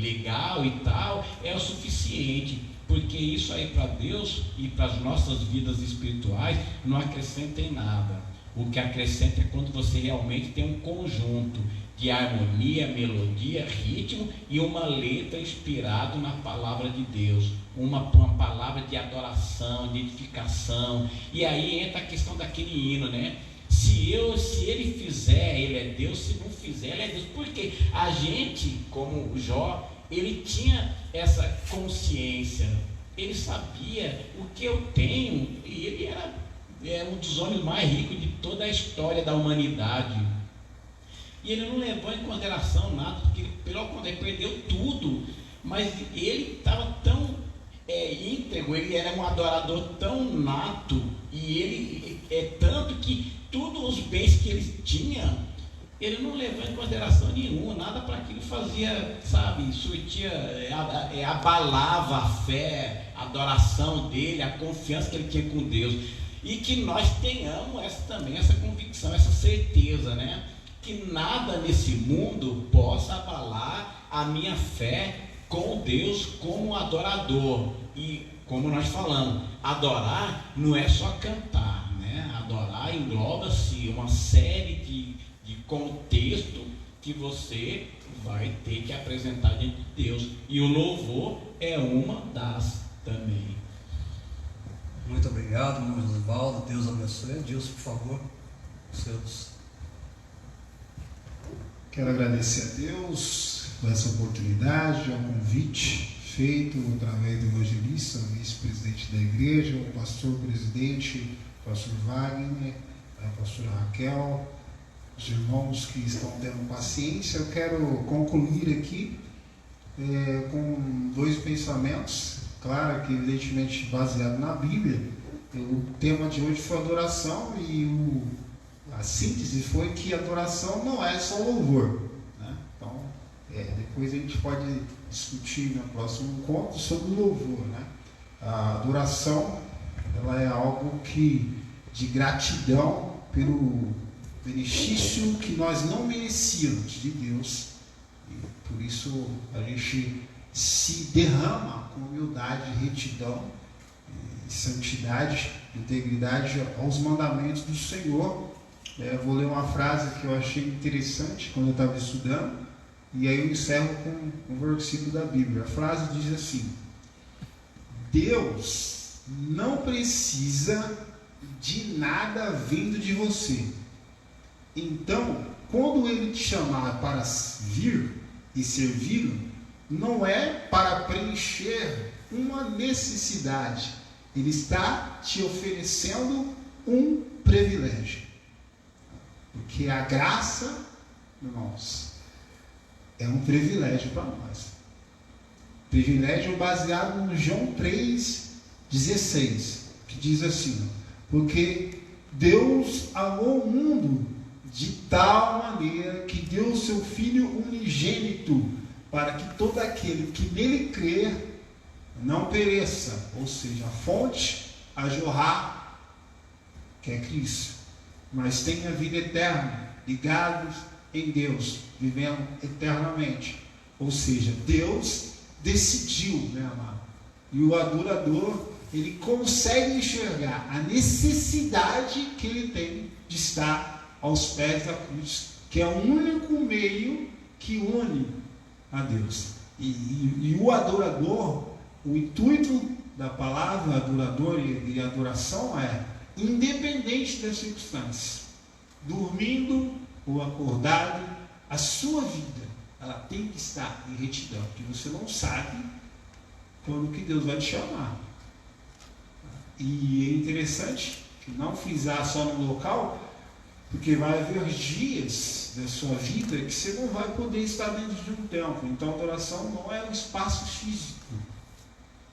legal e tal, é o suficiente, porque isso aí para Deus e para as nossas vidas espirituais não acrescenta em nada. O que acrescenta é quando você realmente tem um conjunto de harmonia, melodia, ritmo e uma letra inspirada na palavra de Deus, uma palavra de adoração, de edificação. E aí entra a questão daquele hino, né? Se ele fizer, ele é Deus; se não fizer, ele é Deus. Porque a gente, como Jó, ele tinha essa consciência, ele sabia o que eu tenho, e ele era um dos homens mais ricos de toda a história da humanidade. E ele não levou em consideração nada, porque pelo contrário, ele perdeu tudo, mas ele estava tão íntegro, ele era um adorador tão nato, e ele tanto que todos os bens que ele tinha, ele não levou em consideração nenhuma, nada para aquilo fazia, sabe, surtia, abalava a fé, a adoração dele, a confiança que ele tinha com Deus. E que nós tenhamos essa convicção, essa certeza, né? que nada nesse mundo possa abalar a minha fé com Deus como adorador. E como nós falamos, adorar não é só cantar, né? Adorar engloba-se uma série de contexto que você vai ter que apresentar diante de Deus. E o louvor é uma das também. Muito obrigado, irmão Josivaldo. Deus abençoe. Deus, por favor, seus. Quero agradecer a Deus por essa oportunidade, ao convite feito através do evangelista, vice-presidente da igreja, o pastor-presidente, o pastor Wagner, a pastora Raquel, os irmãos que estão tendo paciência. Eu quero concluir aqui com dois pensamentos, claro que evidentemente baseado na Bíblia. O tema de hoje foi adoração e a síntese foi que adoração não é só louvor, né? Então, depois a gente pode discutir no próximo encontro sobre o louvor, né? A adoração, ela é algo de gratidão pelo benefício que nós não merecíamos de Deus, e por isso a gente se derrama com humildade, retidão, santidade, integridade aos mandamentos do Senhor. Eu vou ler uma frase que eu achei interessante quando eu estava estudando, e aí eu encerro com um versículo da Bíblia. A frase diz assim: Deus não precisa de nada vindo de você. Então, quando Ele te chamar para vir e servi-lo, não é para preencher uma necessidade. Ele está te oferecendo um privilégio. Porque a graça, irmãos, é um privilégio para nós. Privilégio baseado no João 3,16, que diz assim: porque Deus amou o mundo de tal maneira que deu o seu Filho unigênito, para que todo aquele que nele crer não pereça, ou seja, a fonte a jorrar, que é Cristo, mas tenha vida eterna, ligados em Deus, vivendo eternamente. Ou seja, Deus decidiu, né, amado? E o adorador, ele consegue enxergar a necessidade que ele tem de estar aos pés da cruz, que é o único meio que une a Deus. E o adorador, o intuito da palavra adorador e adoração é independente das circunstâncias, dormindo ou acordado, a sua vida, ela tem que estar em retidão, porque você não sabe quando que Deus vai te chamar. E é interessante que não frisar só no local, porque vai haver dias da sua vida que você não vai poder estar dentro de um templo. Então a adoração não é um espaço físico,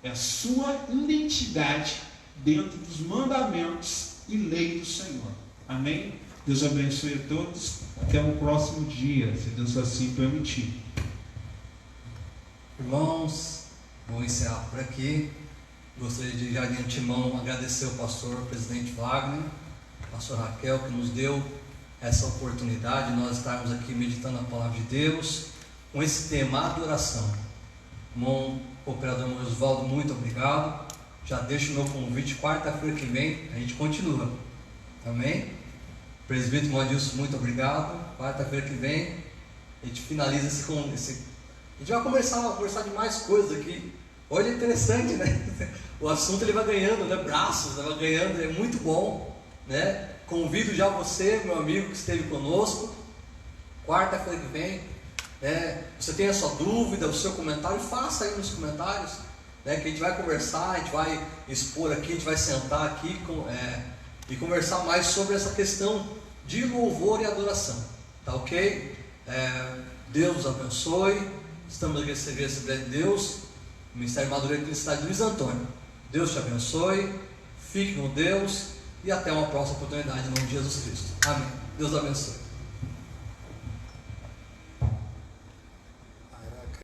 é a sua identidade dentro dos mandamentos e lei do Senhor. Amém? Deus abençoe a todos. Até o próximo dia, se Deus assim permitir. Irmãos, vou encerrar por aqui. Gostaria de já de antemão agradecer ao pastor presidente Wagner, pastor Raquel, que nos deu essa oportunidade de nós estarmos aqui meditando a palavra de Deus com esse tema, adoração. Irmão operador Osvaldo, muito obrigado. Já deixo o meu convite, quarta-feira que vem a gente continua. Amém? Presbítero Adilson, muito obrigado. Quarta-feira que vem a gente finaliza esse. A gente vai conversar de mais coisas aqui. Hoje é interessante, né? O assunto ele vai ganhando, né? Braços, vai ganhando, é muito bom, né? Convido já você, meu amigo que esteve conosco, quarta-feira que vem, né? Você tem a sua dúvida, o seu comentário, faça aí nos comentários, né? Que a gente vai conversar, a gente vai expor aqui, a gente vai sentar aqui e conversar mais sobre essa questão de louvor e adoração, tá ok? Deus os abençoe. Estamos aqui na Assembleia de Deus, Ministério Madureira aqui na cidade de Luiz Antônio. Deus te abençoe, fique com Deus e até uma próxima oportunidade em nome de Jesus Cristo. Amém. Deus abençoe.